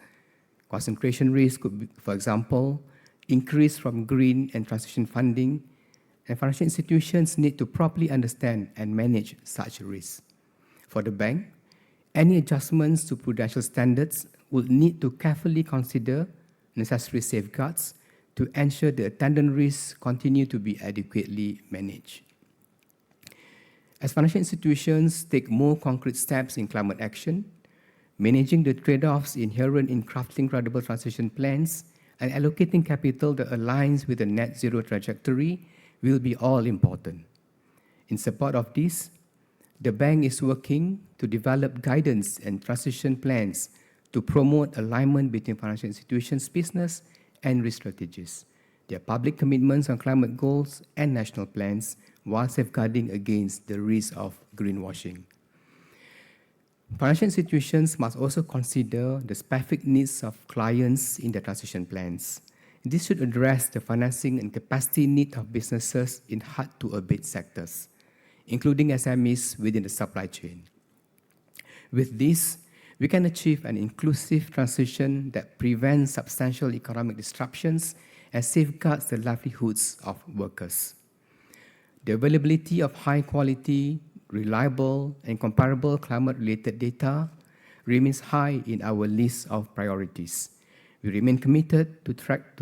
Speaker 19: Concentration risk could be, for example, increase from green and transition funding, and financial institutions need to properly understand and manage such risks. For the bank, any adjustments to prudential standards would need to carefully consider necessary safeguards to ensure the attendant risks continue to be adequately managed. As financial institutions take more concrete steps in climate action, managing the trade-offs inherent in crafting credible transition plans and allocating capital that aligns with the net zero trajectory will be all important. In support of this, the bank is working to develop guidance and transition plans to promote alignment between financial institutions' business and risk strategies, their public commitments on climate goals and national plans, while safeguarding against the risk of greenwashing. Financial institutions must also consider the specific needs of clients in their transition plans. This should address the financing and capacity need of businesses in hard-to-abate sectors, including SMEs within the supply chain. With this, we can achieve an inclusive transition that prevents substantial economic disruptions and safeguards the livelihoods of workers. The availability of high-quality, reliable, and comparable climate-related data remains high in our list of priorities. We remain committed to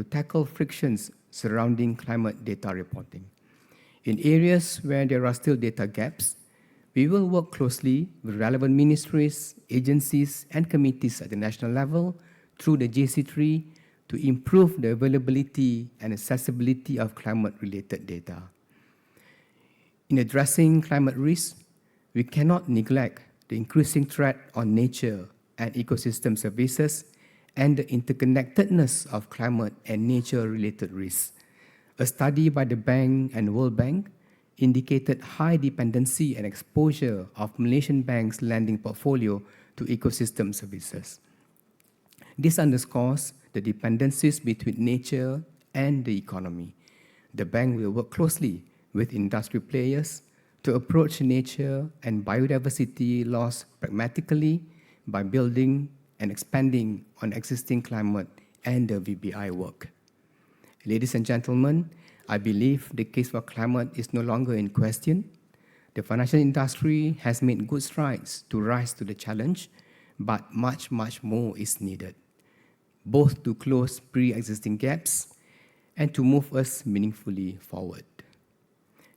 Speaker 19: tackle frictions surrounding climate data reporting. In areas where there are still data gaps, we will work closely with relevant ministries, agencies, and committees at the national level through the JC3 to improve the availability and accessibility of climate-related data. In addressing climate risk, we cannot neglect the increasing threat on nature and ecosystem services, and the interconnectedness of climate and nature-related risks. A study by the Bank and World Bank indicated high dependency and exposure of Malaysian banks' lending portfolio to ecosystem services. This underscores the dependencies between nature and the economy. The bank will work closely with industry players to approach nature and biodiversity loss pragmatically by building and expanding on existing climate and the VBI work. Ladies and gentlemen, I believe the case for climate is no longer in question. The financial industry has made good strides to rise to the challenge, but much more is needed, both to close pre-existing gaps and to move us meaningfully forward.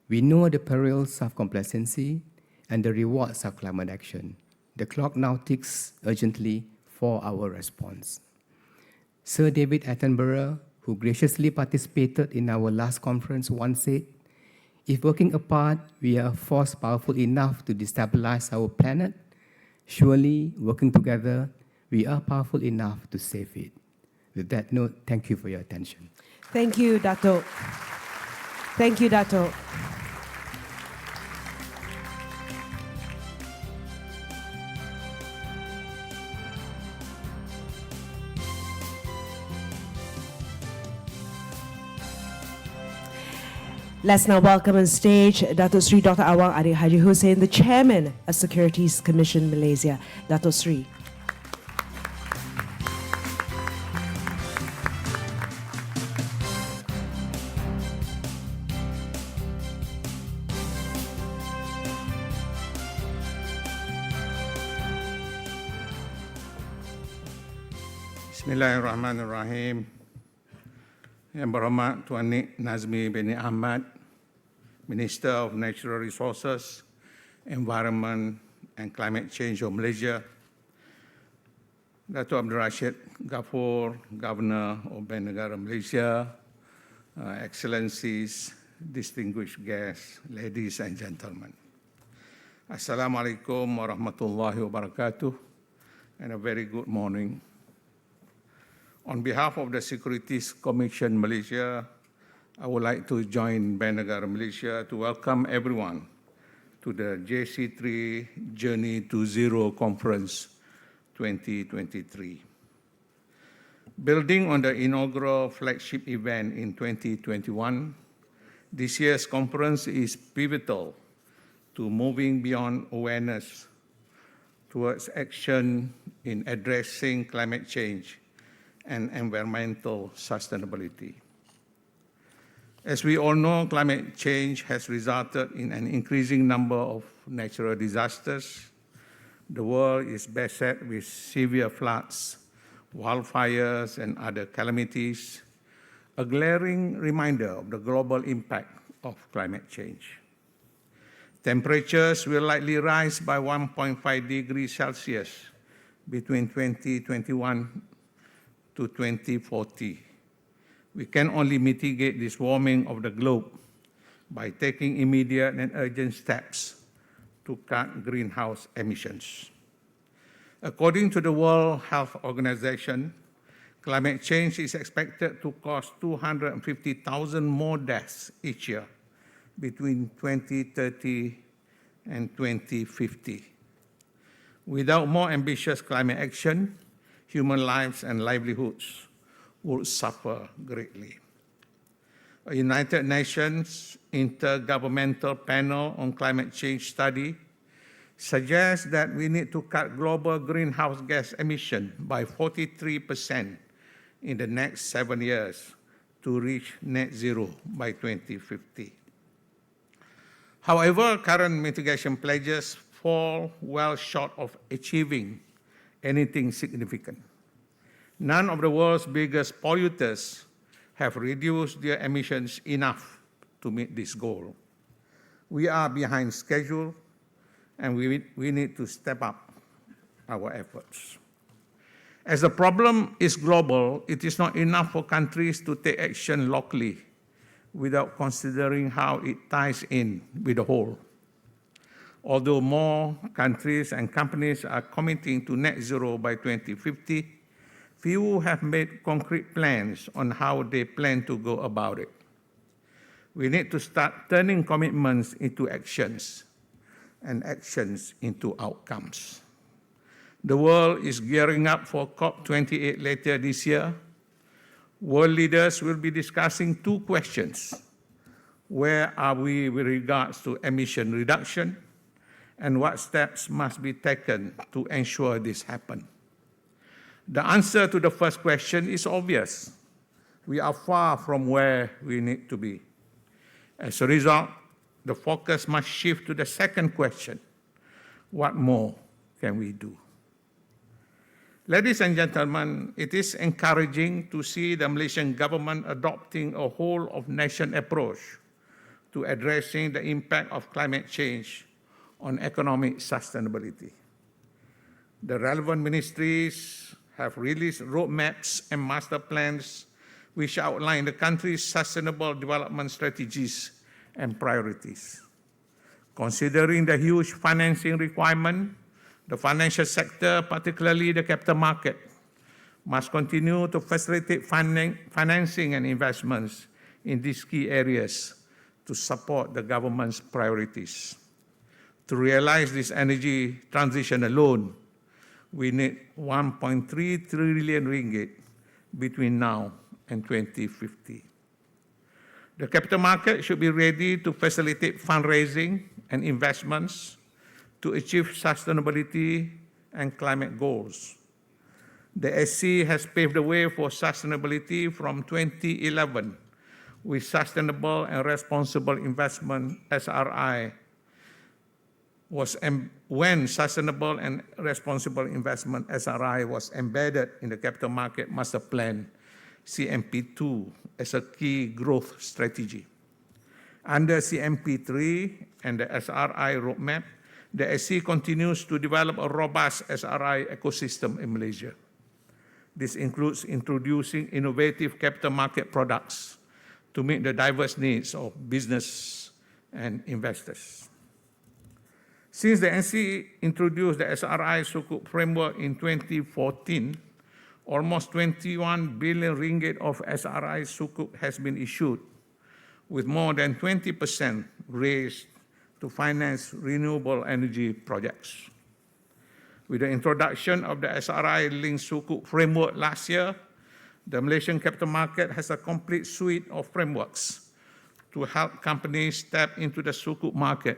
Speaker 19: We know the perils of complacency and the rewards of climate action. The clock now ticks urgently for our response. Sir David Attenborough, who graciously participated in our last conference, once said, "If working apart we are a force powerful enough to destabilize our planet, surely working together we are powerful enough to save it." With that note, thank you for your attention.
Speaker 18: Thank you, Dato'. Thank you, Dato'. Let's now welcome on stage Dato' Sri Dr. Awang Adik Haji Hussein, the Chairman of Securities Commission Malaysia. Dato' Sri.
Speaker 21: Bismillahirrahmanirrahim. Yang berhormat Tuan Nik Nazmi bin Ahmad, Minister of Natural Resources, Environment and Climate Change of Malaysia, Dato' Abdul Rashid Ghaffur, Governor of Bank Negara Malaysia, Excellencies, distinguished guests, ladies and gentlemen. Assalamualaikum warahmatullahi wabarakatuh, and a very good morning. On behalf of the Securities Commission Malaysia, I would like to join Bank Negara Malaysia to welcome everyone to the JC3 Journey to Zero Conference 2023. Building on the inaugural flagship event in 2021, this year's conference is pivotal to moving beyond awareness towards action in addressing climate change and environmental sustainability. As we all know, climate change has resulted in an increasing number of natural disasters. The world is beset with severe floods, wildfires, and other calamities, a glaring reminder of the global impact of climate change. Temperatures will likely rise by 1.5 degrees Celsius between 2021 to 2040. We can only mitigate this warming of the globe by taking immediate and urgent steps to cut greenhouse emissions. According to the World Health Organization, climate change is expected to cause 250,000 more deaths each year between 2030 and 2050. Without more ambitious climate action, human lives and livelihoods would suffer greatly. A United Nations Intergovernmental Panel on Climate Change study suggests that we need to cut global greenhouse gas emission by 43% in the next 7 years to reach net zero by 2050. However, current mitigation pledges fall well short of achieving anything significant. None of the world's biggest polluters have reduced their emissions enough to meet this goal. We are behind schedule, and we need to step up our efforts. As the problem is global, it is not enough for countries to take action locally without considering how it ties in with the whole. Although more countries and companies are committing to net zero by 2050, few have made concrete plans on how they plan to go about it. We need to start turning commitments into actions and actions into outcomes. The world is gearing up for COP28 later this year. World leaders will be discussing two questions. Where are we with regards to emission reduction? And what steps must be taken to ensure this happens? The answer to the first question is obvious. We are far from where we need to be. As a result, the focus must shift to the second question. What more can we do? Ladies and gentlemen, it is encouraging to see the Malaysian government adopting a whole-of-nation approach to addressing the impact of climate change on economic sustainability. The relevant ministries have released roadmaps and master plans which outline the country's sustainable development strategies and priorities. Considering the huge financing requirement, the financial sector, particularly the capital market, must continue to facilitate financing and investments in these key areas to support the government's priorities. To realize this energy transition alone, we need 1.3 trillion ringgit between now and 2050. The capital market should be ready to facilitate fundraising and investments to achieve sustainability and climate goals. The SC has paved the way for sustainability from 2011 with Sustainable and Responsible Investment (SRI). When Sustainable and Responsible Investment (SRI) was embedded in the Capital Market Master Plan (CMP2) as a key growth strategy. Under CMP3 and the SRI roadmap, the SC continues to develop a robust SRI ecosystem in Malaysia. This includes introducing innovative capital market products to meet the diverse needs of business and investors. Since the NC introduced the SRI Sukuk framework in 2014, almost 21 billion ringgit of SRI Sukuk has been issued, with more than 20% raised to finance renewable energy projects. With the introduction of the SRI-linked Sukuk framework last year, the Malaysian capital market has a complete suite of frameworks to help companies tap into the Sukuk market,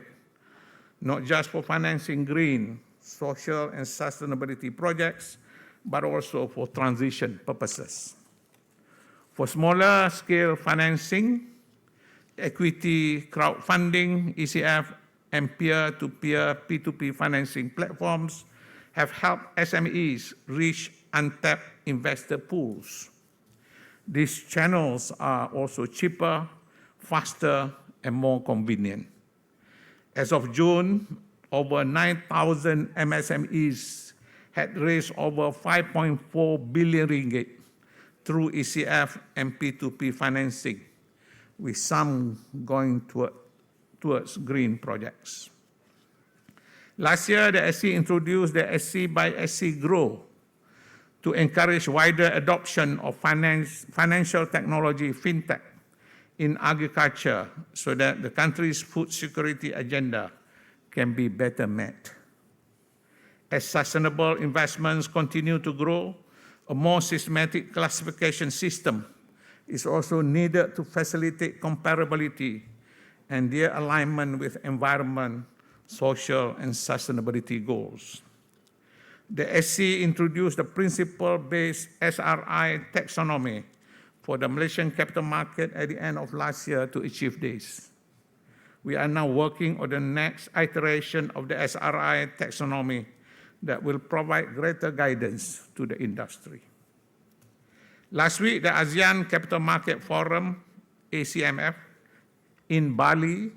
Speaker 21: not just for financing green, social, and sustainability projects, but also for transition purposes. For smaller scale financing, equity crowdfunding, ECF, and peer-to-peer P2P financing platforms have helped SMEs reach untapped investor pools. These channels are also cheaper, faster, and more convenient. As of June, over 9,000 MSMEs had raised over 5.4 billion ringgit through ECF and P2P financing, with some going towards green projects. Last year, the SC introduced the SC by SC Grow to encourage wider adoption of financial technology, fintech, in agriculture so that the country's food security agenda can be better met. As sustainable investments continue to grow, a more systematic classification system is also needed to facilitate comparability and their alignment with environment, social, and sustainability goals. The SC introduced the principle-based SRI taxonomy for the Malaysian capital market at the end of last year to achieve this. We are now working on the next iteration of the SRI taxonomy that will provide greater guidance to the industry. Last week, the ASEAN Capital Market Forum, ACMF, in Bali,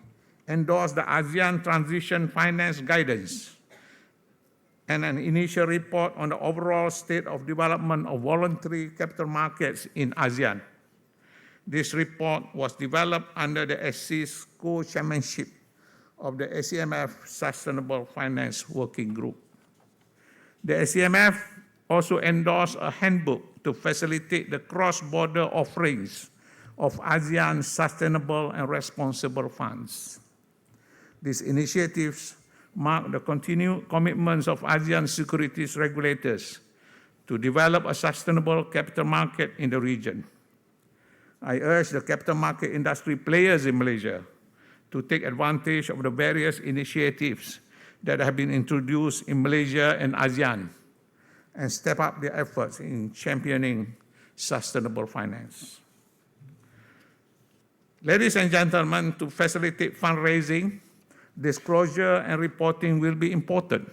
Speaker 21: endorsed the ASEAN Transition Finance Guidance and an initial report on the overall state of development of voluntary capital markets in ASEAN. This report was developed under the SC's co-chairmanship of the SCMF Sustainable Finance Working Group. The SCMF also endorsed a handbook to facilitate the cross-border offerings of ASEAN sustainable and responsible funds. These initiatives mark the continued commitments of ASEAN securities regulators to develop a sustainable capital market in the region. I urge the capital market industry players in Malaysia to take advantage of the various initiatives that have been introduced in Malaysia and ASEAN and step up their efforts in championing sustainable finance. Ladies and gentlemen, to facilitate fundraising, disclosure and reporting will be important.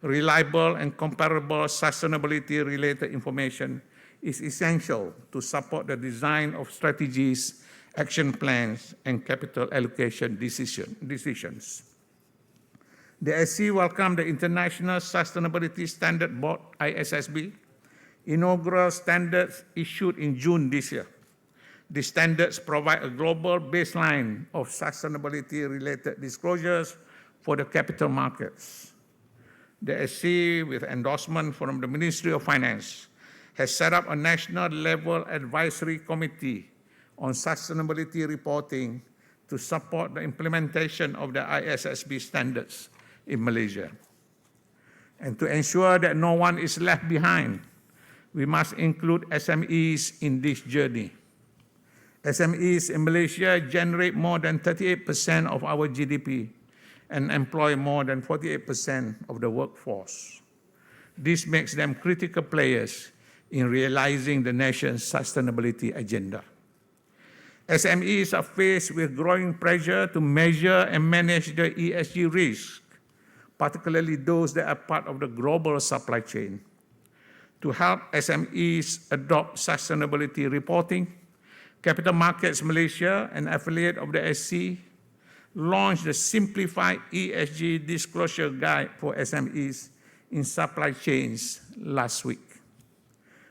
Speaker 21: Reliable and comparable sustainability-related information is essential to support the design of strategies, action plans, and capital allocation decisions. The SC welcomed the International Sustainability Standard Board, ISSB, inaugural standards issued in June this year. These standards provide a global baseline of sustainability-related disclosures for the capital markets. The SC, with endorsement from the Ministry of Finance, has set up a national-level advisory committee on sustainability reporting to support the implementation of the ISSB standards in Malaysia. And to ensure that no one is left behind, we must include SMEs in this journey. SMEs in Malaysia generate more than 38% of our GDP and employ more than 48% of the workforce. This makes them critical players in realizing the nation's sustainability agenda. SMEs are faced with growing pressure to measure and manage the ESG risk, particularly those that are part of the global supply chain. To help SMEs adopt sustainability reporting, Capital Markets Malaysia, an affiliate of the SC, launched the Simplified ESG Disclosure Guide for SMEs in supply chains last week.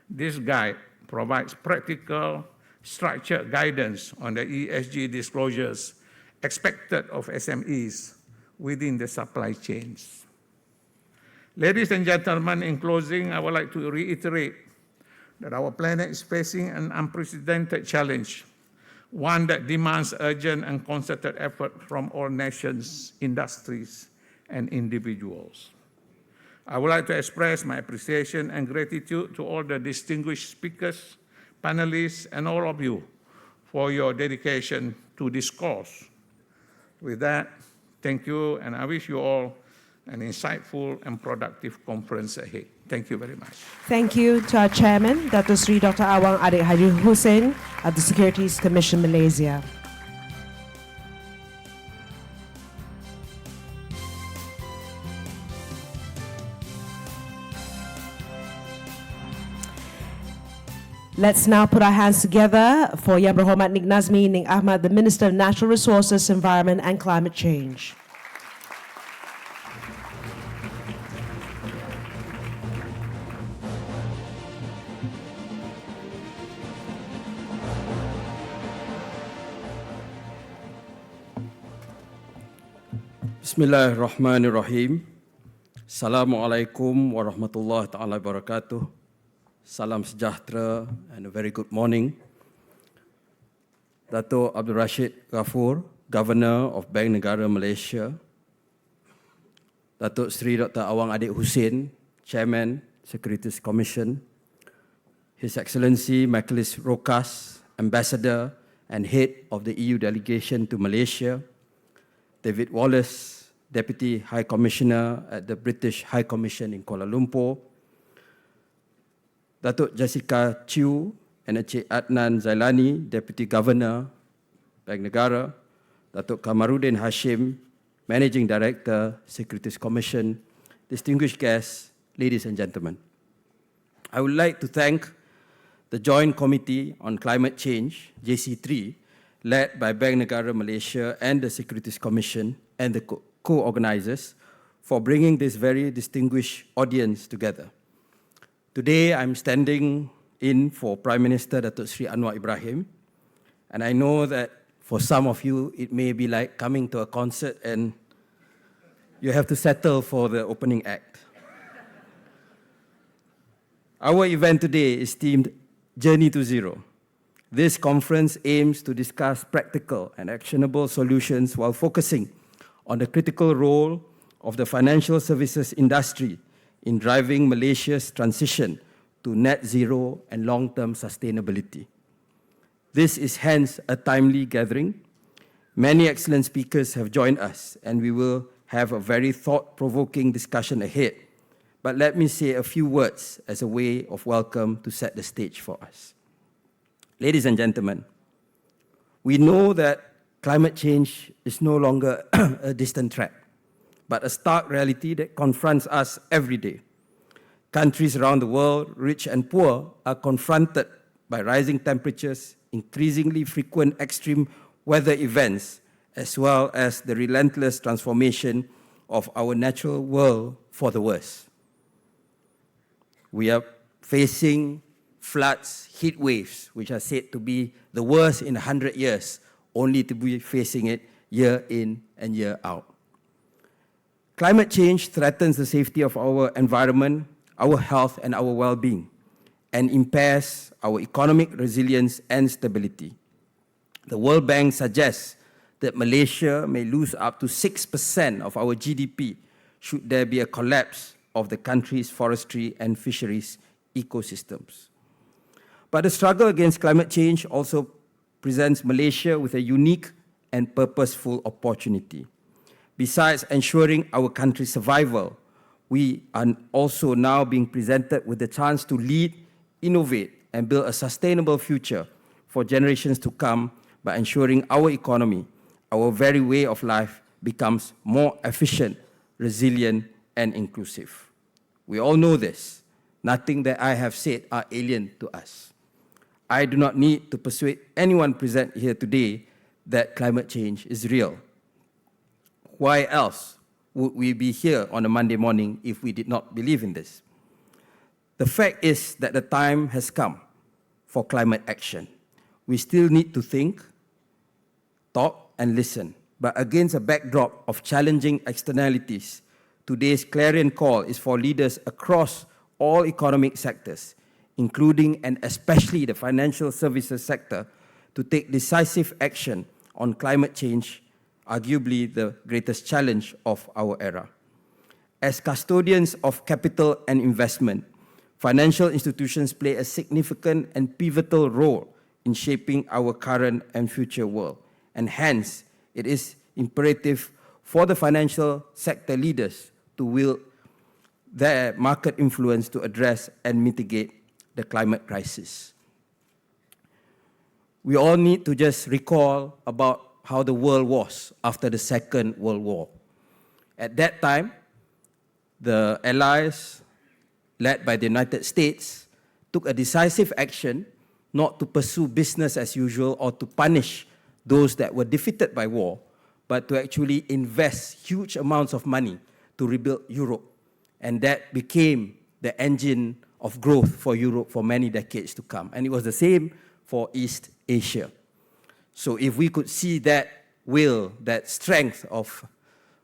Speaker 21: This guide provides practical, structured guidance on the ESG disclosures expected of SMEs within the supply chains. Ladies and gentlemen, in closing, I would like to reiterate that our planet is facing an unprecedented challenge, one that demands urgent and concerted effort from all nations, industries, and individuals. I would like to express my appreciation and gratitude to all the distinguished speakers, panelists, and all of you for your dedication to this cause. With that, thank you, and I wish you all an insightful and productive conference ahead. Thank you very much.
Speaker 18: Thank you to our chairman, Dr. Sri Dr. Awang Adik Haji Hussein of the Securities Commission Malaysia. Let's now put our hands together for Yang Berhormat Nik Nazmi Nik Ahmad, the Minister of Natural Resources, Environment and Climate Change.
Speaker 8: Bismillahirrahmanirrahim. Assalamualaikum warahmatullahi taala wabarakatuh. Salam sejahtera and a very good morning. Dato' Abdul Rashid Ghaffur, Governor of Bank Negara Malaysia. Dato' Sri Dr. Awang Adik Hussein, Chairman, Securities Commission. His Excellency Michaelis Rokas, Ambassador and Head of the EU Delegation to Malaysia. David Wallace, Deputy High Commissioner at the British High Commission in Kuala Lumpur. Datuk Jessica Chew and Encik Adnan Zailani, Deputy Governor, Bank Negara. Datuk Kamarudin Hashim, Managing Director, Securities Commission. Distinguished guests, ladies and gentlemen. I would like to thank the Joint Committee on Climate Change, JC3, led by Bank Negara Malaysia and the Securities Commission and the co-organizers for bringing this very distinguished audience together. Today, I'm standing in for Prime Minister Datuk Sri Anwar Ibrahim, and I know that For some of you, it may be like coming to a concert and you have to settle for the opening act. Our event today is themed Journey to Zero. This conference aims to discuss practical and actionable solutions while focusing on the critical role of the financial services industry in driving Malaysia's transition to net zero and long-term sustainability. This is hence a timely gathering. Many excellent speakers have joined us, and we will have a very thought-provoking discussion ahead. But let me say a few words as a way of welcome to set the stage for us. Ladies and gentlemen, we know that climate change is no longer a distant threat, but a stark reality that confronts us every day. Countries around the world, rich and poor, are confronted by rising temperatures, increasingly frequent extreme weather events, as well as the relentless transformation of our natural world for the worse. We are facing floods, heat waves, which are said to be the worst in 100 years, only to be facing it year in and year out. Climate change threatens the safety of our environment, our health and our well-being, and impairs our economic resilience and stability. The World Bank suggests that Malaysia may lose up to 6% of our GDP should there be a collapse of the country's forestry and fisheries ecosystems. But the struggle against climate change also presents Malaysia with a unique and purposeful opportunity. Besides ensuring our country's survival, we are also now being presented with the chance to lead, innovate, and build a sustainable future for generations to come by ensuring our economy, our very way of life, becomes more efficient, resilient, and inclusive. We all know this. Nothing that I have said are alien to us. I do not need to persuade anyone present here today that climate change is real. Why else would we be here on a Monday morning if we did not believe in this? The fact is that the time has come for climate action. We still need to think, talk, and listen. But against a backdrop of challenging externalities, today's clarion call is for leaders across all economic sectors, including and especially the financial services sector, to take decisive action on climate change, arguably the greatest challenge of our era. As custodians of capital and investment, financial institutions play a significant and pivotal role in shaping our current and future world, and hence it is imperative for the financial sector leaders to wield their market influence to address and mitigate the climate crisis. We all need to just recall about how the world was after the Second World War. At that time, the Allies, led by the United States, took a decisive action not to pursue business as usual or to punish those that were defeated by war, but to actually invest huge amounts of money to rebuild Europe. And that became the engine of growth for Europe for many decades to come. And it was the same for East Asia. So if we could see that will, that strength of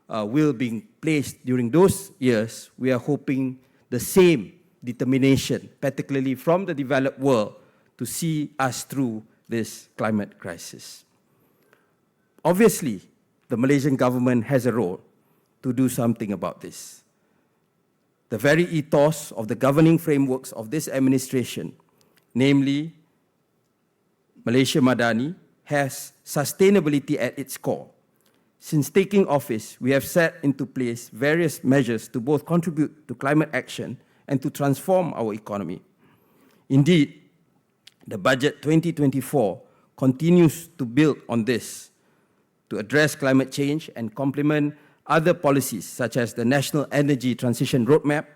Speaker 8: will being placed during those years, we are hoping the same determination, particularly from the developed world, to see us through this climate crisis. Obviously, the Malaysian government has a role to do something about this. The very ethos of the governing frameworks of this administration, namely Malaysia Madani, has sustainability at its core. Since taking office, we have set into place various measures to both contribute to climate action and to transform our economy. Indeed, the Budget 2024 continues to build on this to address climate change and complement other policies such as the National Energy Transition Roadmap,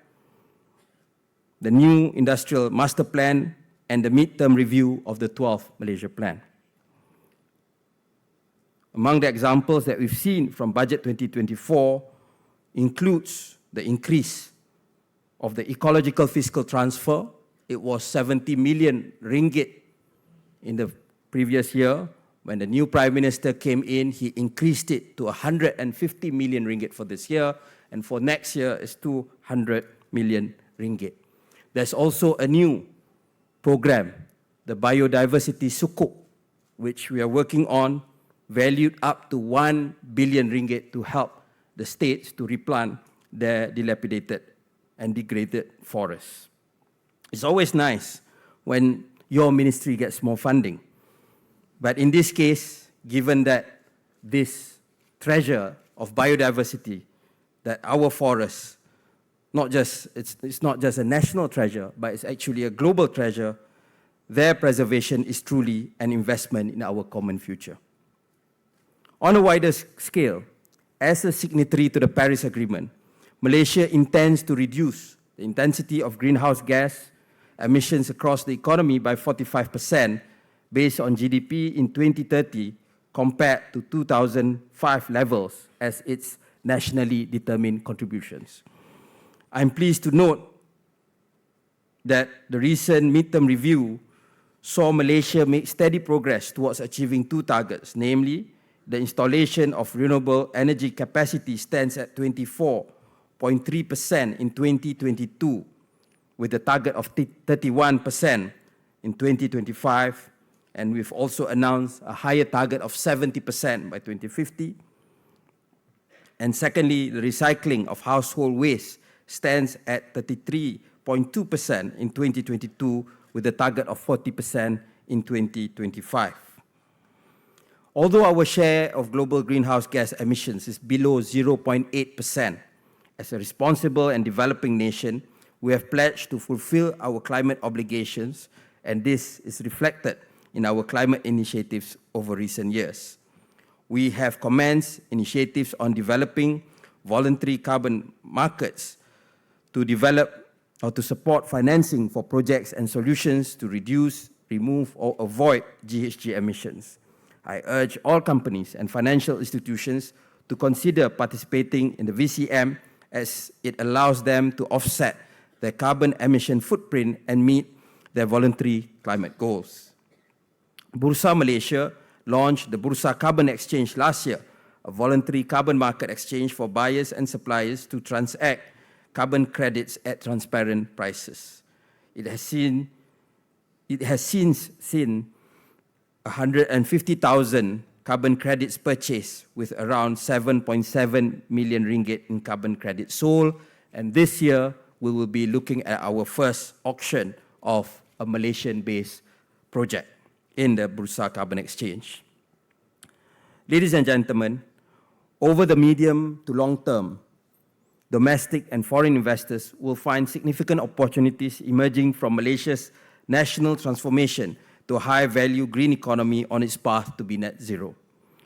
Speaker 8: the new Industrial Master Plan, and the midterm review of the 12th Malaysia Plan. Among the examples that we've seen from Budget 2024 includes the increase of the ecological fiscal transfer. It was 70 million ringgit in the previous year, When the new Prime Minister came in, he increased it to 150 million ringgit for this year, and for next year is 200 million ringgit. There's also a new program, the Biodiversity Sukuk, which we are working on, valued up to 1 billion ringgit to help the states to replant their dilapidated and degraded forests. It's always nice when your ministry gets more funding. But in this case, given that this treasure of biodiversity, that our forests, it's not just a national treasure, but it's actually a global treasure, their preservation is truly an investment in our common future. On a wider scale, as a signatory to the Paris Agreement, Malaysia intends to reduce the intensity of greenhouse gas emissions across the economy by 45% based on GDP in 2030 compared to 2005 levels as its nationally determined contributions. I'm pleased to note that the recent midterm review saw Malaysia make steady progress towards achieving two targets, namely, the installation of renewable energy capacity stands at 24.3% in 2022, with a target of 31% in 2025, and we've also announced a higher target of 70% by 2050. And secondly, the recycling of household waste stands at 33.2% in 2022, with a target of 40% in 2025. Although our share of global greenhouse gas emissions is below 0.8%, as a responsible and developing nation, we have pledged to fulfill our climate obligations, and this is reflected in our climate initiatives over recent years. We have commenced initiatives on developing voluntary carbon markets to develop or to support financing for projects and solutions to reduce, remove, or avoid GHG emissions. I urge all companies and financial institutions to consider participating in the VCM as it allows them to offset their carbon emission footprint and meet their voluntary climate goals. Bursa Malaysia launched the Bursa Carbon Exchange last year, a voluntary carbon market exchange for buyers and suppliers to transact carbon credits at transparent prices. It has since seen 150,000 carbon credits purchased with around 7.7 million ringgit in carbon credits sold, and this year we will be looking at our first auction of a Malaysian-based project in the Bursa Carbon Exchange. Ladies and gentlemen, over the medium to long term, domestic and foreign investors will find significant opportunities emerging from Malaysia's national transformation to a high-value green economy on its path to be net zero.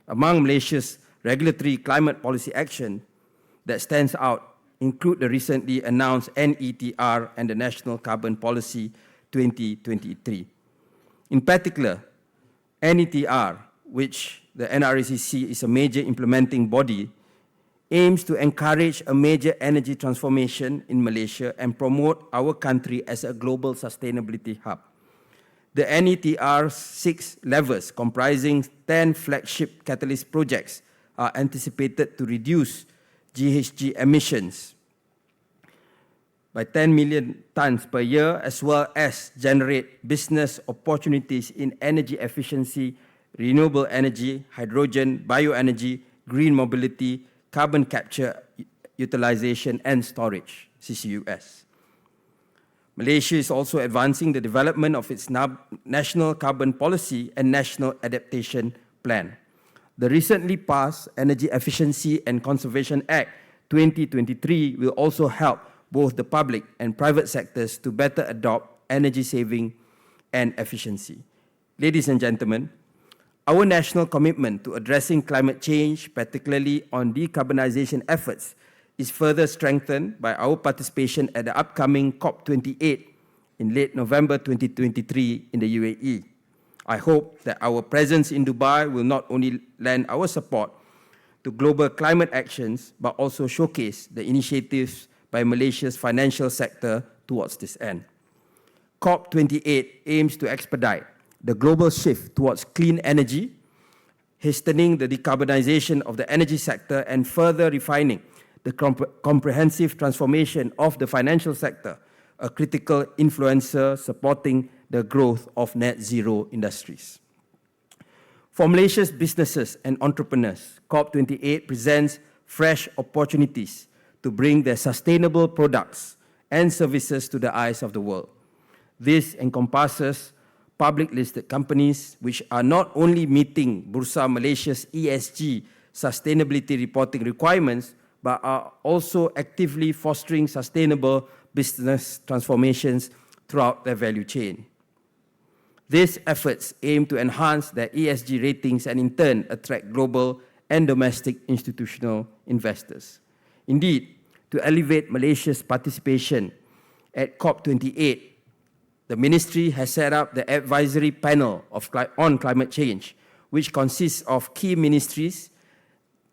Speaker 8: Among Malaysia's regulatory climate policy action that stands out include the recently announced NETR and the National Carbon Policy 2023. In particular, NETR, which the NRACC is a major implementing body, aims to encourage a major energy transformation in Malaysia and promote our country as a global sustainability hub. The NETR's 6 levers, comprising 10 flagship catalyst projects, are anticipated to reduce GHG emissions by 10 million tons per year, as well as generate business opportunities in energy efficiency, renewable energy, hydrogen, bioenergy, green mobility, carbon capture, utilization, and storage, CCUS. Malaysia is also advancing the development of its national carbon policy and national adaptation plan. The recently passed Energy Efficiency and Conservation Act 2023 will also help both the public and private sectors to better adopt energy saving and efficiency. Ladies and gentlemen, our national commitment to addressing climate change, particularly on decarbonization efforts, is further strengthened by our participation at the upcoming COP28 in late November 2023 in the UAE. I hope that our presence in Dubai will not only lend our support to global climate actions, but also showcase the initiatives by Malaysia's financial sector towards this end. COP28 aims to expedite the global shift towards clean energy hastening the decarbonization of the energy sector, and further refining the comprehensive transformation of the financial sector, a critical influencer supporting the growth of net zero industries. For Malaysia's businesses and entrepreneurs, COP28 presents fresh opportunities to bring their sustainable products and services to the eyes of the world. This encompasses public listed companies which are not only meeting Bursa Malaysia's ESG sustainability reporting requirements, but are also actively fostering sustainable business transformations throughout their value chain. These efforts aim to enhance their ESG ratings and in turn attract global and domestic institutional investors. Indeed, to elevate Malaysia's participation at COP28, the Ministry has set up the Advisory Panel on Climate Change, which consists of key ministries,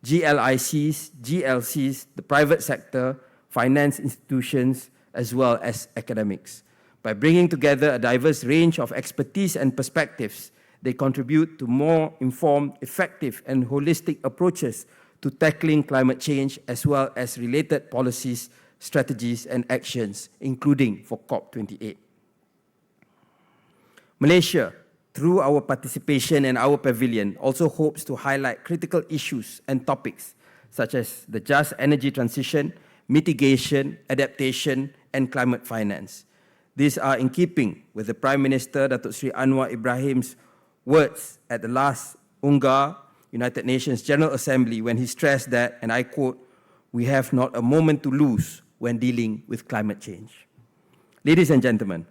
Speaker 8: GLICs, GLCs, the private sector, finance institutions, as well as academics. By bringing together a diverse range of expertise and perspectives, they contribute to more informed, effective, and holistic approaches to tackling climate change, as well as related policies, strategies, and actions, including for COP28. Malaysia, through our participation in our pavilion, also hopes to highlight critical issues and topics such as the just energy transition, mitigation, adaptation, and climate finance. These are in keeping with the Prime Minister Datuk Seri Anwar Ibrahim's words at the last UNGA, United Nations General Assembly, when he stressed that, and I quote, "We have not a moment to lose when dealing with climate change." Ladies and gentlemen,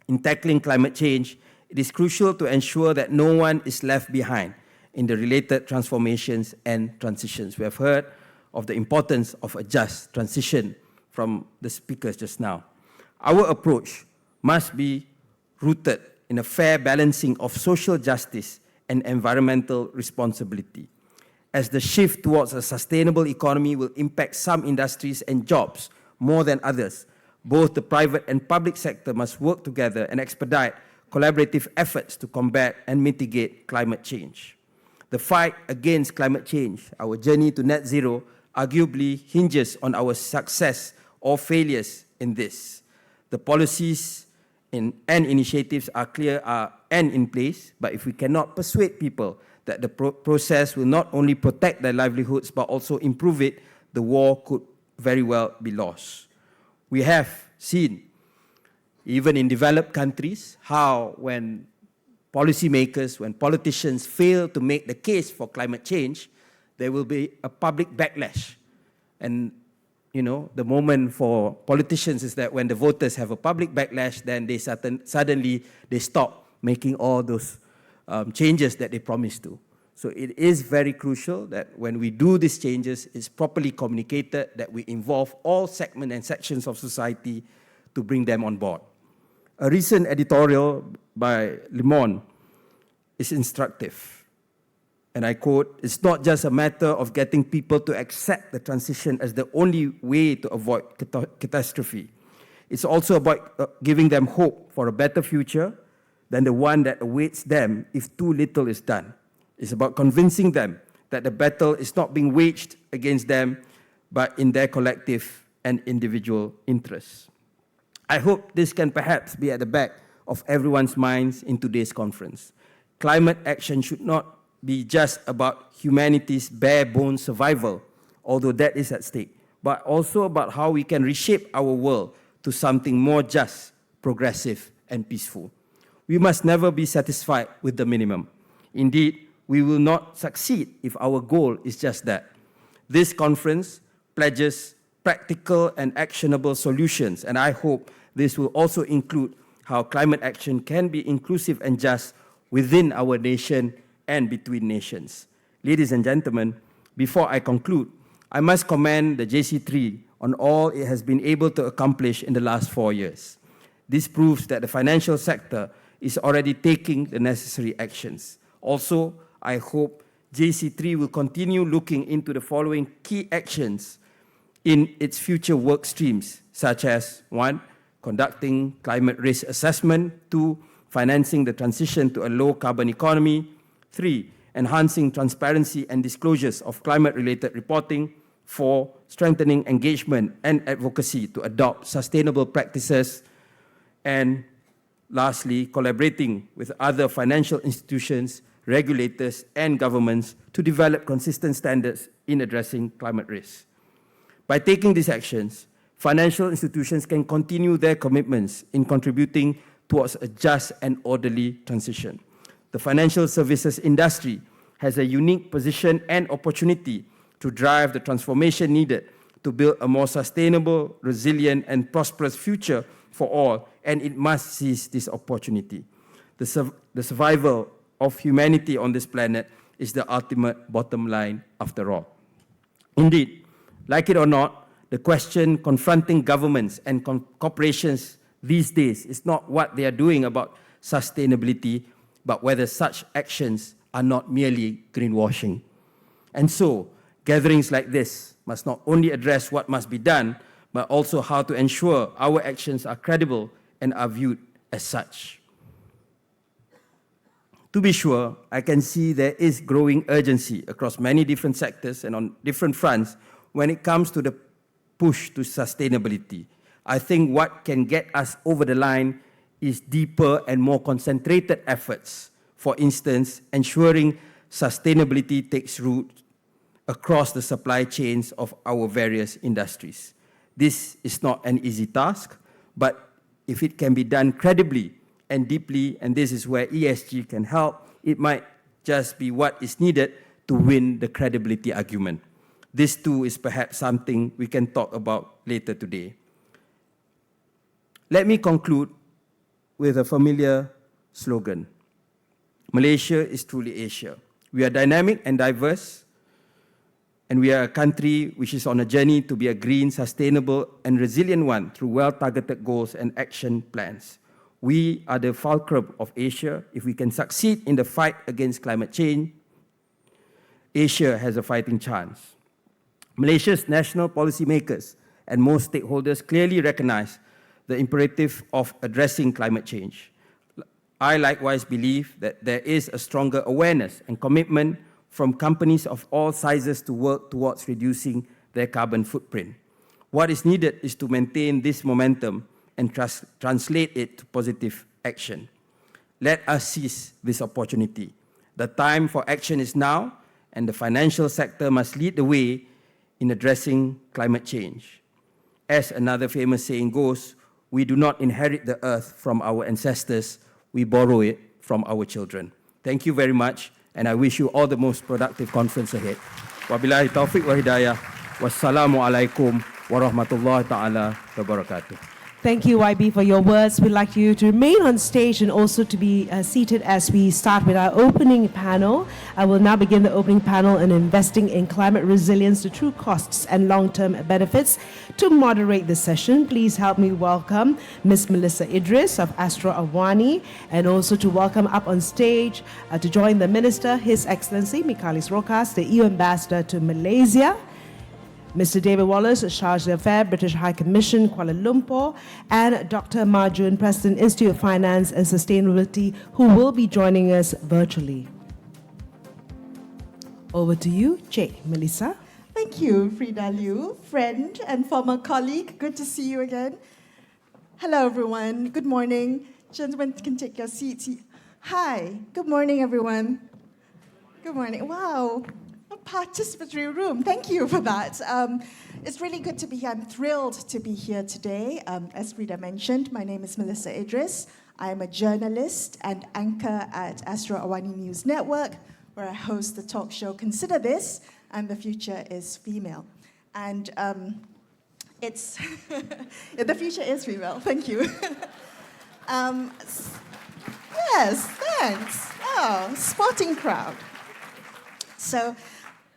Speaker 8: in tackling climate change, it is crucial to ensure that no one is left behind in the related transformations and transitions. We have heard of the importance of a just transition from the speakers just now. Our approach must be rooted in a fair balancing of social justice and environmental responsibility. As the shift towards a sustainable economy will impact some industries and jobs more than others, both the private and public sector must work together and expedite collaborative efforts to combat and mitigate climate change. The fight against climate change, our journey to net zero, arguably hinges on our success or failures in this. The policies and initiatives are clear and in place, but if we cannot persuade people that the process will not only protect their livelihoods but also improve it, the war could very well be lost. We have seen, even in developed countries, how when policymakers, when politicians fail to make the case for climate change, there will be a public backlash. And the moment for politicians is that when the voters have a public backlash, then they suddenly stop making all those changes that they promised to. So it is very crucial that when we do these changes, it's properly communicated, that we involve all segments and sections of society to bring them on board. A recent editorial by Le Monde is instructive. And I quote, "It's not just a matter of getting people to accept the transition as the only way to avoid catastrophe. It's also about giving them hope for a better future than the one that awaits them if too little is done. It's about convincing them that the battle is not being waged against them, but in their collective and individual interests." I hope this can perhaps be at the back of everyone's minds in today's conference. Climate action should not be just about humanity's bare-bones survival, although that is at stake, but also about how we can reshape our world to something more just, progressive, and peaceful. We must never be satisfied with the minimum. Indeed, we will not succeed if our goal is just that. This conference pledges practical and actionable solutions, and I hope this will also include how climate action can be inclusive and just within our nation and between nations. Ladies and gentlemen, before I conclude, I must commend the JC3 on all it has been able to accomplish in the last 4 years. This proves that the financial sector is already taking the necessary actions. Also, I hope JC3 will continue looking into the following key actions in its future work streams, such as 1. Conducting climate risk assessment, 2. Financing the transition to a low-carbon economy, 3. enhancing transparency and disclosures of climate-related reporting. 4, strengthening engagement and advocacy to adopt sustainable practices. And lastly, collaborating with other financial institutions, regulators, and governments to develop consistent standards in addressing climate risks. By taking these actions, financial institutions can continue their commitments in contributing towards a just and orderly transition. The financial services industry has a unique position and opportunity to drive the transformation needed to build a more sustainable, resilient, and prosperous future for all, and it must seize this opportunity. The survival of humanity on this planet is the ultimate bottom line after all. Indeed, like it or not, the question confronting governments and corporations these days is not what they are doing about sustainability, but whether such actions are not merely greenwashing. And so, gatherings like this must not only address what must be done, but also how to ensure our actions are credible and are viewed as such. To be sure, I can see there is growing urgency across many different sectors and on different fronts when it comes to the push to sustainability. I think what can get us over the line is deeper and more concentrated efforts. For instance, ensuring sustainability takes root across the supply chains of our various industries. This is not an easy task, but if it can be done credibly and deeply, and this is where ESG can help, it might just be what is needed to win the credibility argument. This too is perhaps something we can talk about later today. Let me conclude with a familiar slogan. Malaysia is truly Asia. We are dynamic and diverse, and we are a country which is on a journey to be a green, sustainable, and resilient one through well-targeted goals and action plans. We are the fulcrum of Asia. If we can succeed in the fight against climate change, Asia has a fighting chance. Malaysia's national policymakers and most stakeholders clearly recognize the imperative of addressing climate change. I likewise believe that there is a stronger awareness and commitment from companies of all sizes to work towards reducing their carbon footprint. What is needed is to maintain this momentum and translate it to positive action. Let us seize this opportunity. The time for action is now, and the financial sector must lead the way in addressing climate change. As another famous saying goes, we do not inherit the earth from our ancestors, we borrow it from our children. Thank you very much, and I wish you all the most productive conference ahead. Wabillahi taufiq wa hidayah. Wassalamualaikum warahmatullahi ta'ala wabarakatuh.
Speaker 18: Thank you, YB, for your words. We'd like you to remain on stage and also to be seated as we start with our opening panel. I will now begin the opening panel on investing in climate resilience, the true costs and long-term benefits. To moderate the session, please help me welcome Ms. Melissa Idris of Astro Awani, and also to welcome up on stage to join the Minister, His Excellency Mikalis Rokas, the EU Ambassador to Malaysia, Mr. David Wallace, Charge d'Affaires, British High Commission, Kuala Lumpur, and Dr. Marjun, President, Institute of Finance and Sustainability, who will be joining us virtually. Over to you, Melissa.
Speaker 9: Thank you, Frida Liu, friend and former colleague. Good to see you again. Hello, everyone. Good morning. Gentlemen can take your seats. Hi. Good morning, everyone. Good morning. Wow. A participatory room. Thank you for that. It's really good to be here. I'm thrilled to be here today. As Frida mentioned, my name is Melissa Idris. I am a journalist and anchor at Astro Awani News Network, where I host the talk show Consider This, and the future is female. And it's the future is female. Thank you. Yes, thanks. Oh, sporting crowd. So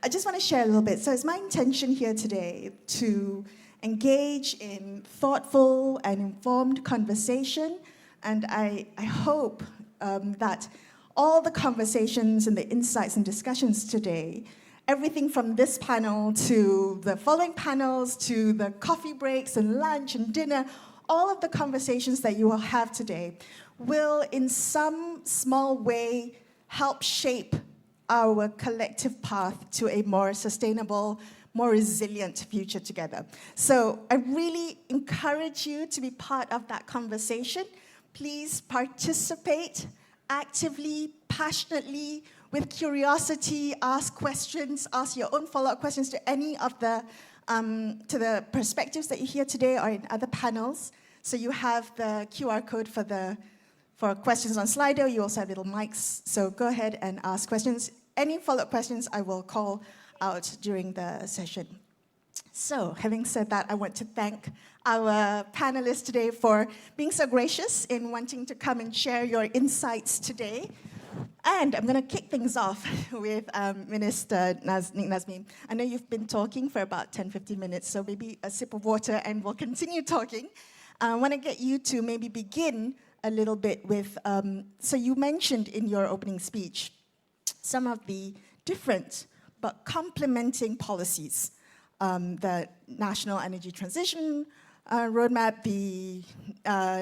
Speaker 9: I just want to share a little bit. So it's my intention here today to engage in thoughtful and informed conversation, and I hope that all the conversations and the insights and discussions today, everything from this panel to the following panels to the coffee breaks and lunch and dinner, all of the conversations that you will have today will in some small way help shape our collective path to a more sustainable, more resilient future together. So I really encourage you to be part of that conversation. Please participate actively, passionately, with curiosity, ask questions, ask your own follow-up questions to any of the perspectives that you hear today or in other panels. So you have the QR code for questions on Slido. You also have little mics. So go ahead and ask questions. Any follow-up questions, I will call out during the session. So, having said that, I want to thank our panelists today for being so gracious in wanting to come and share your insights today. And I'm going to kick things off with Minister Nick Nazmi. I know you've been talking for about 10-15 minutes, so maybe a sip of water and we'll continue talking. I want to get you to maybe begin a little bit with, so you mentioned in your opening speech some of the different but complementing policies, the National Energy Transition Roadmap, the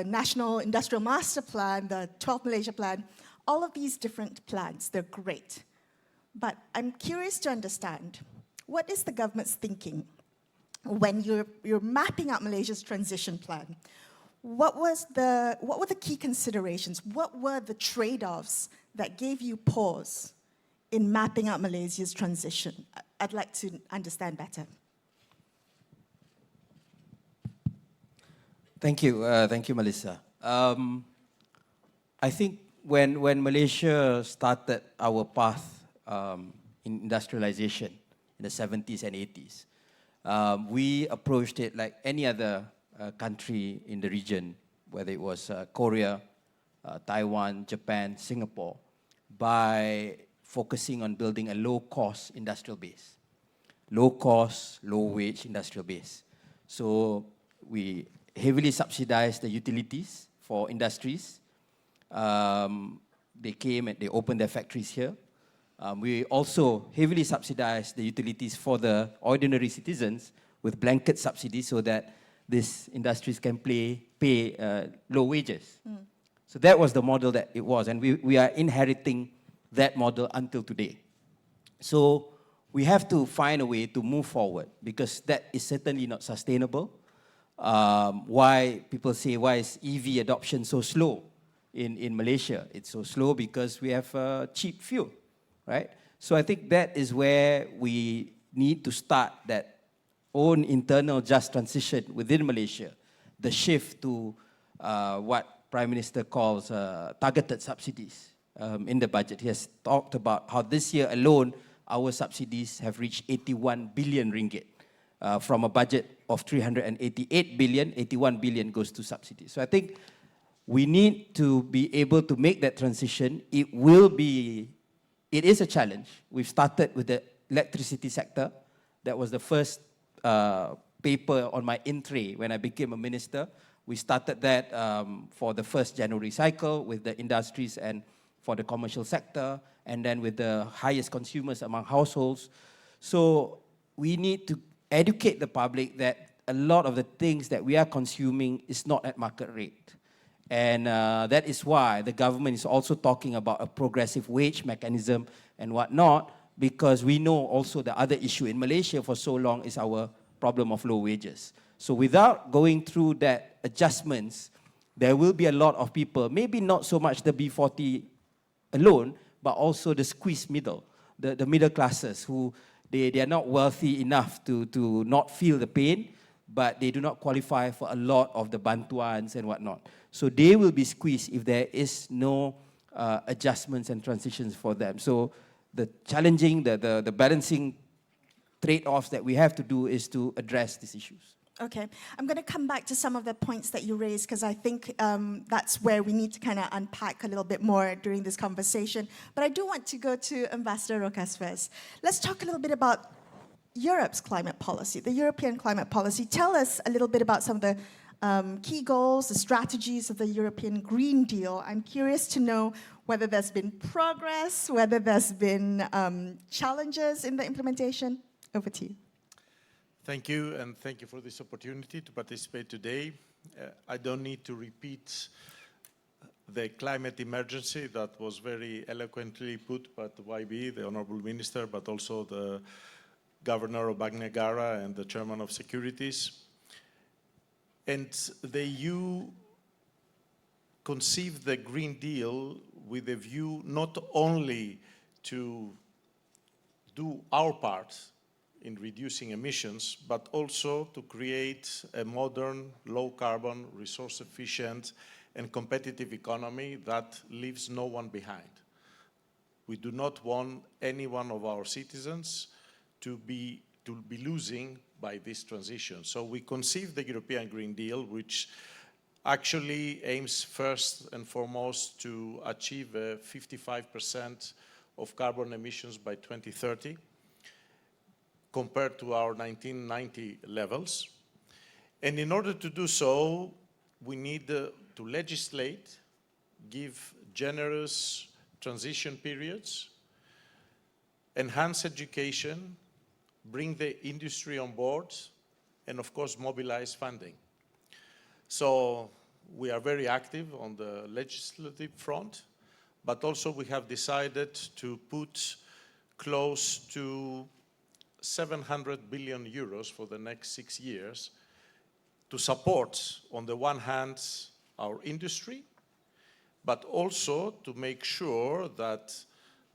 Speaker 9: National Industrial Master Plan, the 12th Malaysia Plan, all of these different plans, they're great. But I'm curious to understand, what is the government's thinking when you're mapping out Malaysia's transition plan? What were the key considerations? What were the trade-offs that gave you pause in mapping out Malaysia's transition? I'd like to understand better.
Speaker 8: Thank you, Melissa. I think when Malaysia started our path in industrialization in the 70s and 80s, we approached it like any other country in the region, whether it was Korea, Taiwan, Japan, Singapore, by focusing on building a low-cost industrial base. Low-cost, low-wage industrial base. So we heavily subsidized the utilities for industries. They came and they opened their factories here. We also heavily subsidized the utilities for the ordinary citizens with blanket subsidies so that these industries can pay low wages. So that was the model that it was, and we are inheriting that model until today. So we have to find a way to move forward because that is certainly not sustainable. Why people say, why is EV adoption so slow in Malaysia? It's so slow because we have cheap fuel, right? So I think that is where we need to start that own internal just transition within Malaysia, the shift to what Prime Minister calls targeted subsidies in the budget. He has talked about how this year alone, our subsidies have reached 81 billion ringgit. From a budget of 388 billion, 81 billion goes to subsidies. So I think we need to be able to make that transition. It is a challenge. We've started with the electricity sector. That was the first paper on my entry when I became a minister. We started that for the first January cycle with the industries and for the commercial sector, and then with the highest consumers among households. So we need to educate the public that a lot of the things that we are consuming is not at market rate. And that is why the government is also talking about a progressive wage mechanism and whatnot, because we know also the other issue in Malaysia for so long is our problem of low wages. So without going through that adjustments, there will be a lot of people, maybe not so much the B40 alone, but also the squeezed middle, the middle classes who they are not wealthy enough to not feel the pain, but they do not qualify for a lot of the bantuans and whatnot. So they will be squeezed if there is no adjustments and transitions for them. So the challenging, the balancing trade-offs that we have to do is to address these issues.
Speaker 9: Okay, I'm going to come back to some of the points that you raised because I think that's where we need to kind of unpack a little bit more during this conversation. But I do want to go to Ambassador Rokas first. Let's talk a little bit about Europe's climate policy, the European climate policy. Tell us a little bit about some of the key goals, the strategies of the European Green Deal. I'm curious to know whether there's been progress, whether there's been challenges in the implementation. Over to you.
Speaker 11: Thank you, and thank you for this opportunity to participate today. I don't need to repeat the climate emergency that was very eloquently put by the YB, the Honorable Minister, but also the Governor of Bank Negara and the Chairman of Securities. And the EU conceived the Green Deal with a view not only to do our part in reducing emissions, but also to create a modern, low-carbon, resource-efficient, and competitive economy that leaves no one behind. We do not want any one of our citizens to be losing by this transition. So we conceived the European Green Deal, which actually aims first and foremost to achieve 55% of carbon emissions by 2030, compared to our 1990 levels. And in order to do so, we need to legislate, give generous transition periods, enhance education, bring the industry on board, and of course mobilize funding. So we are very active on the legislative front, but also we have decided to put close to 700 billion euros for the next 6 years to support, on the one hand, our industry, but also to make sure that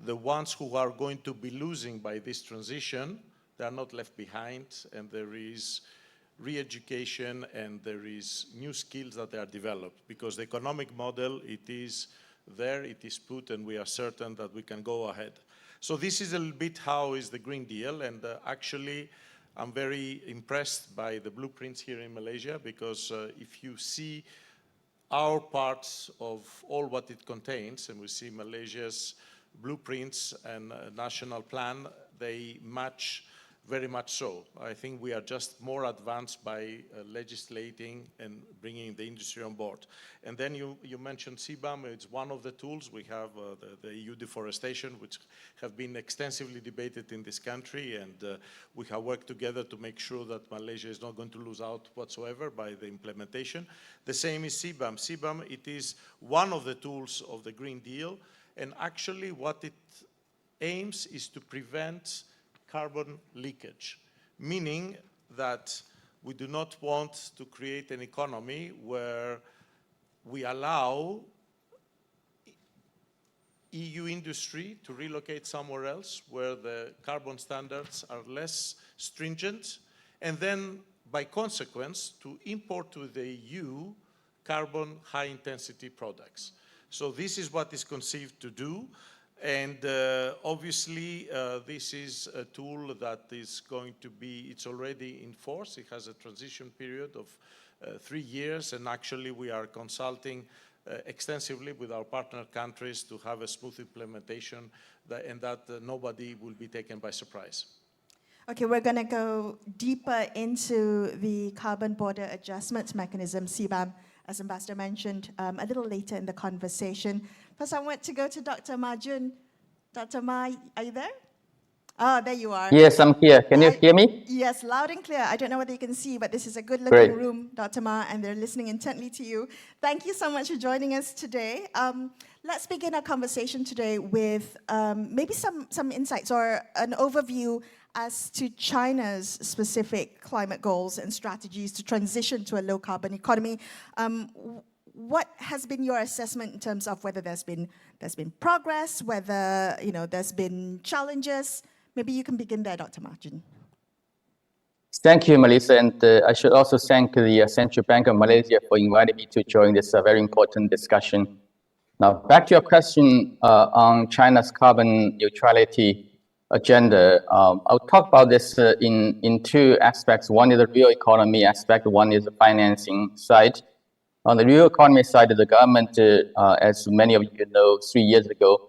Speaker 11: the ones who are going to be losing by this transition, they are not left behind, and there is re-education and there is new skills that are developed, because the economic model, it is there, it is put, and we are certain that we can go ahead. So this is a little bit how is the Green Deal, and actually I'm very impressed by the blueprints here in Malaysia, because if you see our parts of all what it contains, and we see Malaysia's blueprints and national plan, they match very much so. I think we are just more advanced by legislating and bringing the industry on board. And then you mentioned CBAM. It's one of the tools. We have the EU deforestation, which have been extensively debated in this country, and we have worked together to make sure that Malaysia is not going to lose out whatsoever by the implementation. The same is CBAM. CBAM, it is one of the tools of the Green Deal, and actually what it aims is to prevent carbon leakage, meaning that we do not want to create an economy where we allow EU industry to relocate somewhere else where the carbon standards are less stringent, and then by consequence to import to the EU carbon high-intensity products. So this is what is conceived to do. And obviously, this is a tool that is going to be, it's already in force. It has a transition period of 3 years, and actually we are consulting extensively with our partner countries to have a smooth implementation and that nobody will be taken by surprise.
Speaker 9: Okay, we're going to go deeper into the Carbon Border Adjustment Mechanism, CBAM, as Ambassador mentioned, a little later in the conversation. First, I want to go to Dr. Majun. Dr. Ma, are you there? Oh, there you are.
Speaker 10: Yes, I'm here. Can you hear me?
Speaker 9: Yes, loud and clear. I don't know whether you can see, but this is a good-looking room, Dr. Ma, and they're listening intently to you. Thank you so much for joining us today. Let's begin our conversation today with maybe some insights or an overview as to China's specific climate goals and strategies to transition to a low-carbon economy. What has been your assessment in terms of whether there's been progress, whether there's been challenges? Maybe you can begin there, Dr. Majun.
Speaker 10: Thank you, Melissa, and I should also thank the Central Bank of Malaysia for inviting me to join this very important discussion. Now, back to your question on China's carbon neutrality agenda. I'll talk about this in two aspects. One is the real economy aspect, one is the financing side. On the real economy side, the government, as many of you know, 3 years ago,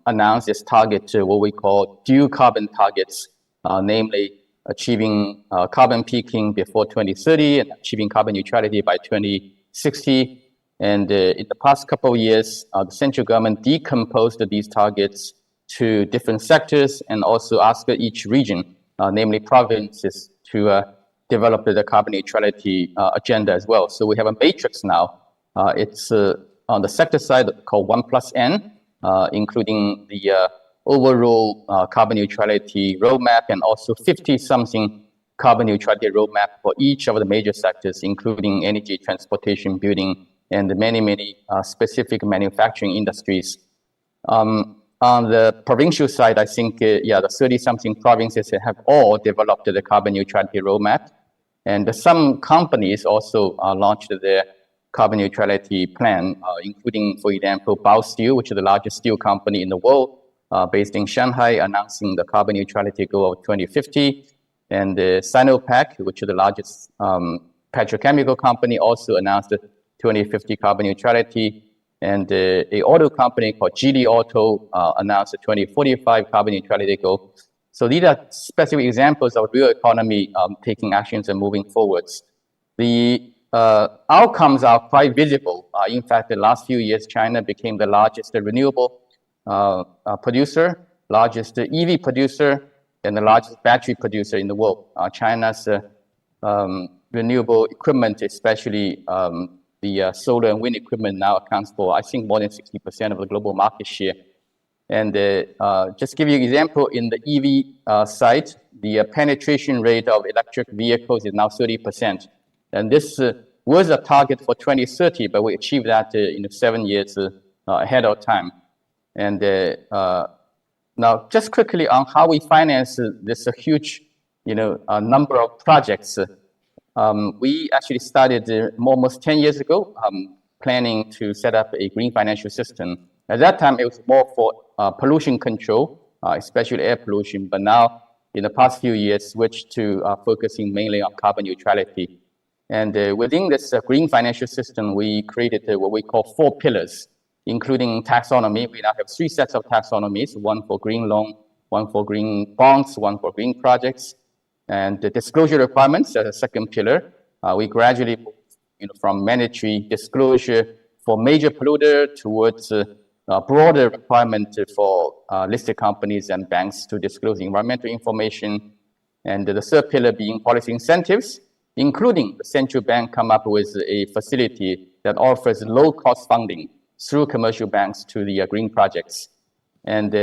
Speaker 10: announced its target to what we call dual carbon targets, namely achieving carbon peaking before 2030 and achieving carbon neutrality by 2060. And in the past couple of years, the central government decomposed these targets to different sectors and also asked each region, namely provinces, to develop the carbon neutrality agenda as well. So we have a matrix now. It's on the sector side called 1+N, including the overall carbon neutrality roadmap and also 50-something carbon neutrality roadmap for each of the major sectors, including energy, transportation, building, and the many specific manufacturing industries. On the provincial side, I think, the 30-something provinces have all developed the carbon neutrality roadmap. And some companies also launched their carbon neutrality plan, including, for example, Baosteel, which is the largest steel company in the world, based in Shanghai, announcing the carbon neutrality goal of 2050. And Sinopec, which is the largest petrochemical company, also announced the 2050 carbon neutrality. And a auto company called Geely Auto announced the 2045 carbon neutrality goal. So these are specific examples of real economy taking actions and moving forwards. The outcomes are quite visible. In fact, the last few years, China became the largest renewable producer, largest EV producer, and the largest battery producer in the world. China's renewable equipment, especially the solar and wind equipment, now accounts for, I think, more than 60% of the global market share. And just give you an example, in the EV side, the penetration rate of electric vehicles is now 30%. And this was a target for 2030, but we achieved that in 7 years ahead of time. And now, just quickly on how we finance this huge, number of projects. We actually started almost 10 years ago, planning to set up a green financial system. At that time, it was more for pollution control, especially air pollution. But now, in the past few years, switched to focusing mainly on carbon neutrality. And within this green financial system, we created what we call 4 pillars, including taxonomy. We now have 3 sets of taxonomies, one for green loan, one for green bonds, one for green projects. And the disclosure requirements as a second pillar. We gradually moved from mandatory disclosure for major polluter towards a broader requirement for listed companies and banks to disclose environmental information. And the third pillar being policy incentives, including the central bank come up with a facility that offers low-cost funding through commercial banks to the green projects. And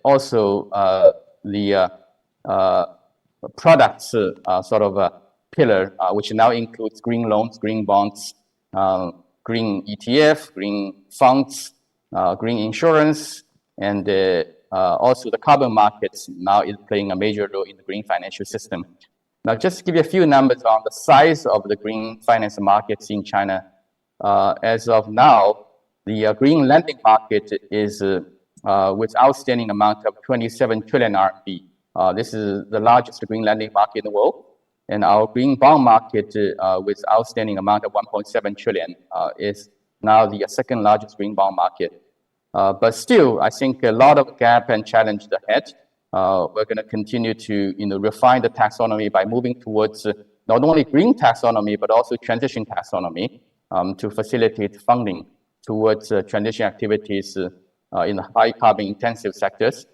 Speaker 10: also the products sort of a pillar, which now includes green loans, green bonds, green ETF, green funds, green insurance, and also the carbon markets now is playing a major role in the green financial system. Now, just to give you a few numbers on the size of the green finance markets in China. As of now, the green lending market is with outstanding amount of 27 trillion RMB. This is the largest green lending market in the world. And our green bond market with outstanding amount of 1.7 trillion is now the second largest green bond market. But still, I think a lot of gap and challenge ahead. We're going to continue to refine the taxonomy by moving towards not only green taxonomy, but also transition taxonomy to facilitate funding towards transition activities in high carbon intensive sectors.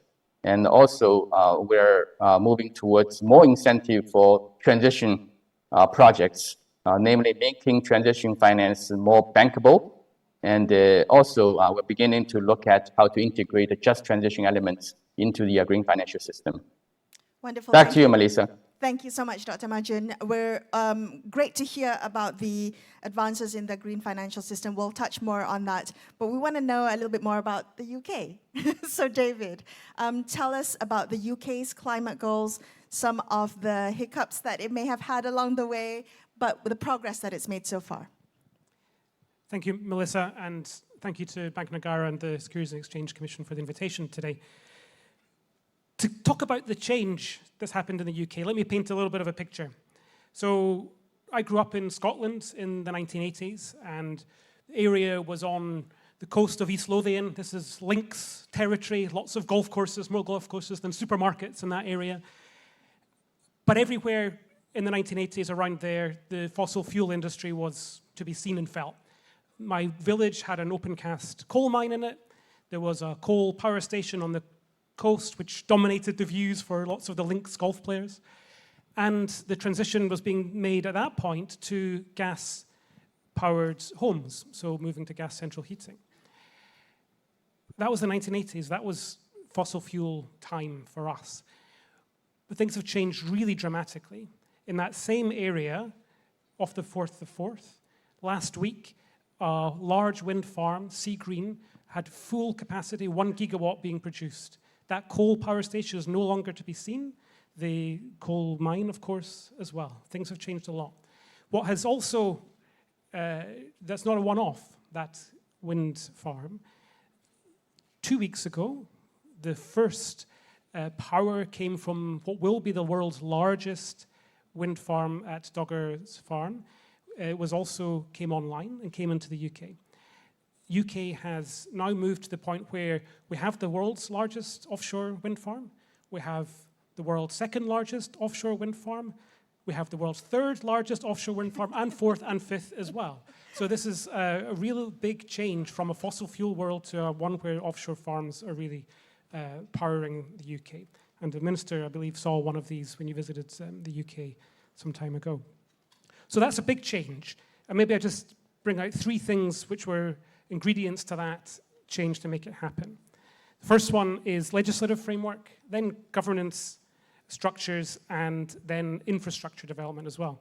Speaker 10: And also, we're moving towards more incentive for transition projects, namely making transition finance more bankable. And also, we're beginning to look at how to integrate the just transition elements into the green financial system.
Speaker 9: Wonderful.
Speaker 10: Back to you, Melissa.
Speaker 9: Thank you so much, Dr. Majun. We're great to hear about the advances in the green financial system. We'll touch more on that, but we want to know a little bit more about the UK. So David, tell us about the UK's climate goals, some of the hiccups that it may have had along the way, but the progress that it's made so far.
Speaker 12: Thank you, Melissa, and thank you to Bank Negara and the Securities and Exchange Commission for the invitation today. To talk about the change that's happened in the UK, let me paint a little bit of a picture. So I grew up in Scotland in the 1980s, and the area was on the coast of East Lothian. This is links territory, lots of golf courses, more golf courses than supermarkets in that area. But everywhere in the 1980s around there, the fossil fuel industry was to be seen and felt. My village had an open-cast coal mine in it. There was a coal power station on the coast, which dominated the views for lots of the links golf players. And the transition was being made at that point to gas powered homes, so moving to gas central heating. That was the 1980s. That was fossil fuel time for us. But things have changed really dramatically. In that same area, off the Forth, last week, a large wind farm, Seagreen, had full capacity, 1 gigawatt being produced. That coal power station is no longer to be seen. The coal mine, of course, as well. Things have changed a lot. What has also, that's not a one-off, that wind farm. 2 weeks ago, the first power came from what will be the world's largest wind farm at Dogger's Farm. It was also came online and came into the UK. UK has now moved to the point where we have the world's largest offshore wind farm. We have the world's second largest offshore wind farm. We have the world's third largest offshore wind farm, and fourth and fifth as well. So this is a real big change from a fossil fuel world to one where offshore farms are really powering the UK. And the Minister, I believe, saw one of these when he visited the UK some time ago. So that's a big change. And maybe I just bring out 3 things which were ingredients to that change to make it happen. The first one is legislative framework, then governance structures, and then infrastructure development as well.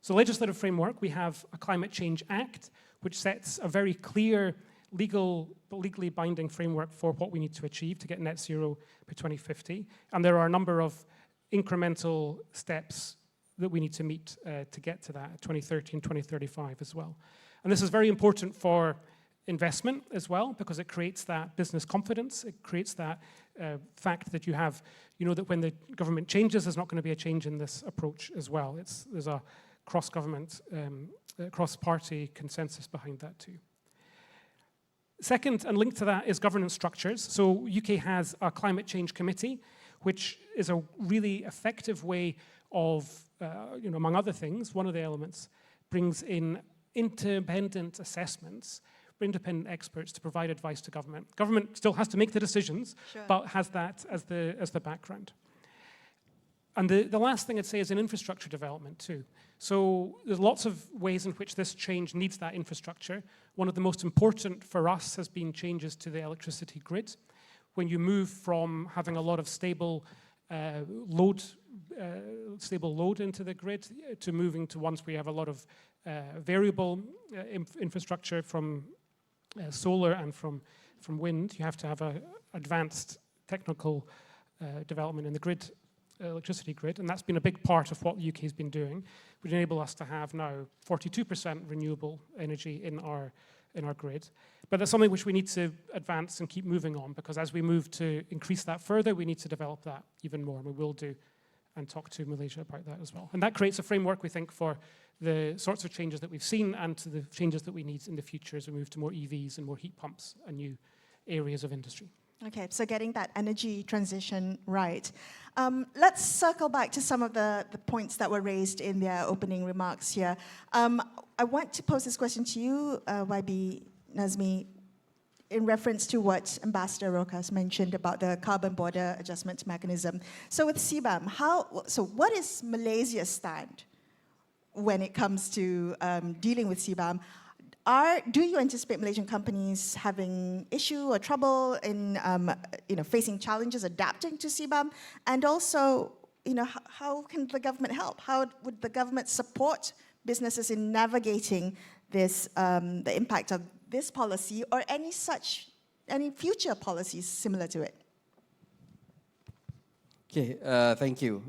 Speaker 12: So legislative framework, we have a Climate Change Act, which sets a very clear legally binding framework for what we need to achieve to get net zero by 2050. And there are a number of incremental steps that we need to meet to get to that, 2030 and 2035 as well. And this is very important for investment as well, because it creates that business confidence. It creates that fact that you have, you know, that when the government changes, there's not going to be a change in this approach as well. There's a cross-government, cross-party consensus behind that too. Second, and linked to that, is governance structures. So UK has a climate change committee, which is a really effective way of, you know, among other things, one of the elements brings in independent assessments, independent experts to provide advice to government. Government still has to make the decisions, sure, but has that as the background. And the last thing I'd say is in infrastructure development too. So there's lots of ways in which this change needs that infrastructure. One of the most important for us has been changes to the electricity grid. When you move from having a lot of stable load into the grid to moving to ones where you have a lot of variable infrastructure from solar and from wind, you have to have an advanced technical development in the grid, electricity grid, and that's been a big part of what the UK has been doing, which enable us to have now 42% renewable energy in our grid. But that's something which we need to advance and keep moving on, because as we move to increase that further, we need to develop that even more, and we will do, and talk to Malaysia about that as well. And that creates a framework, we think, for the sorts of changes that we've seen and to the changes that we need in the future as we move to more EVs and more heat pumps and new areas of industry.
Speaker 9: Okay, so getting that energy transition right. Let's circle back to some of the points that were raised in their opening remarks here. I want to pose this question to you, YB Nazmi, in reference to what Ambassador Rokas mentioned about the carbon border adjustment mechanism. So with CBAM, what is Malaysia's stand when it comes to dealing with CBAM? Do you anticipate Malaysian companies having issue or trouble in facing challenges adapting to CBAM? And also, how can the government help? How would the government support businesses in navigating this, the impact of this policy or any future policies similar to it?
Speaker 8: Okay, thank you.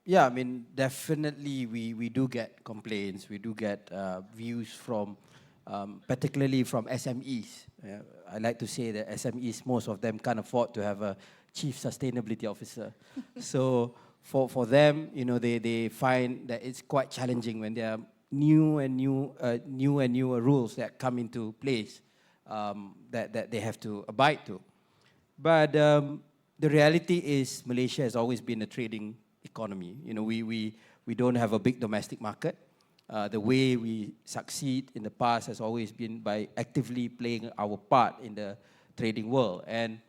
Speaker 8: Yeah, I mean, definitely we do get complaints, we do get views from, particularly from SMEs. I like to say that SMEs, most of them can't afford to have a chief sustainability officer. So for them, they find that it's quite challenging when there are newer rules that come into place that they have to abide to. But the reality is Malaysia has always been a trading economy. We don't have a big domestic market. The way we succeed in the past has always been by actively playing our part in the trading world. And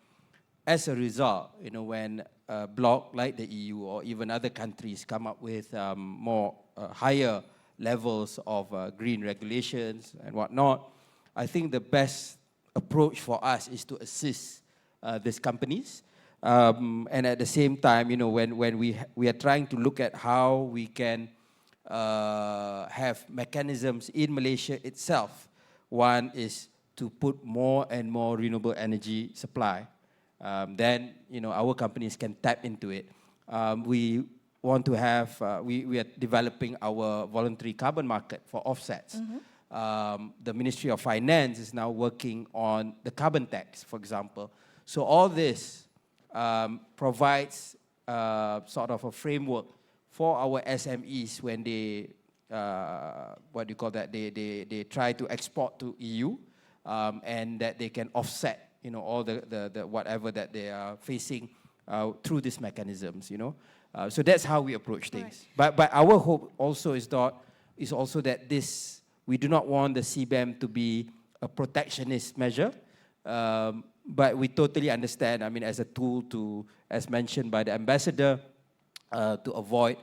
Speaker 8: as a result, when a bloc like the EU or even other countries come up with higher levels of green regulations and whatnot. I think the best approach for us is to assist these companies. And at the same time, you know, when we are trying to look at how we can have mechanisms in Malaysia itself, one is to put more and more renewable energy supply. Then, you know, our companies can tap into it. We want to have, we are developing our voluntary carbon market for offsets. The Ministry of Finance is now working on the carbon tax, for example. So all this provides sort of a framework for our SMEs when they, what do you call that, they try to export to EU, and that they can offset, you know, all the whatever that they are facing through these mechanisms, you know. So that's how we approach things. Right. But our hope also is that this, we do not want the CBAM to be a protectionist measure, but we totally understand, I mean, as a tool to, as mentioned by the ambassador, to avoid,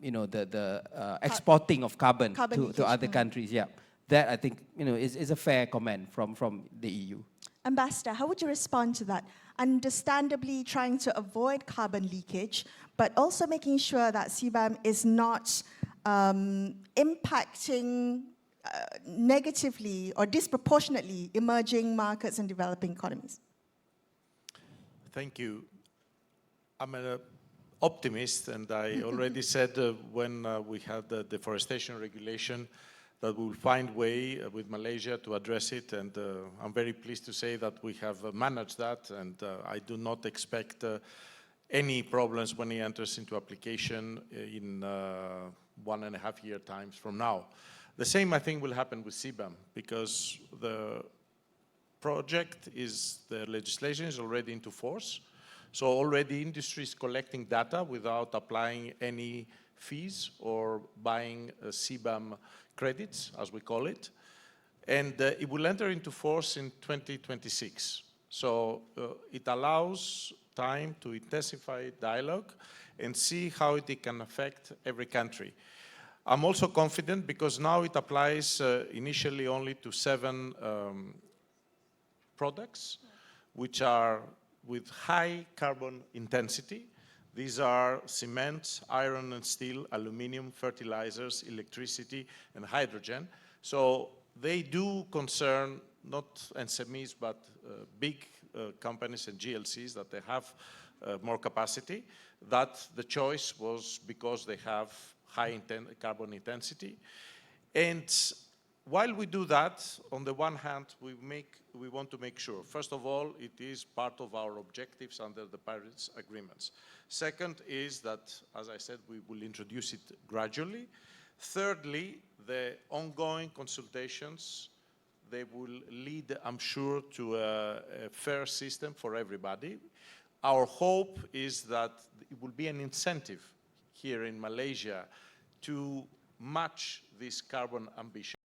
Speaker 8: you know, the exporting of carbon to other countries. Yeah, that I think, you know, is a fair comment from the EU.
Speaker 9: Ambassador, how would you respond to that? Understandably trying to avoid carbon leakage, but also making sure that CBAM is not impacting negatively or disproportionately emerging markets and developing economies.
Speaker 11: Thank you. I'm an optimist, and I already said when we had the deforestation regulation that we will find a way with Malaysia to address it, and I'm very pleased to say that we have managed that, and I do not expect any problems when it enters into application in 1.5 year times from now. The same, I think, will happen with CBAM, because the project is, the legislation is already into force. So already industry is collecting data without applying any fees or buying CBAM credits, as we call it. And it will enter into force in 2026. So it allows time to intensify dialogue and see how it can affect every country. I'm also confident because now it applies initially only to 7 products, which are with high carbon intensity. These are cement, iron and steel, aluminum, fertilizers, electricity, and hydrogen. So they do concern not SMEs, but big companies and GLCs that they have more capacity. That the choice was because they have high carbon intensity. And while we do that, on the one hand, we want to make sure, first of all, it is part of our objectives under the Paris agreements. Second is that, as I said, we will introduce it gradually. Thirdly, the ongoing consultations, they will lead, I'm sure, to a fair system for everybody. Our hope is that it will be an incentive here in Malaysia to match this carbon ambition.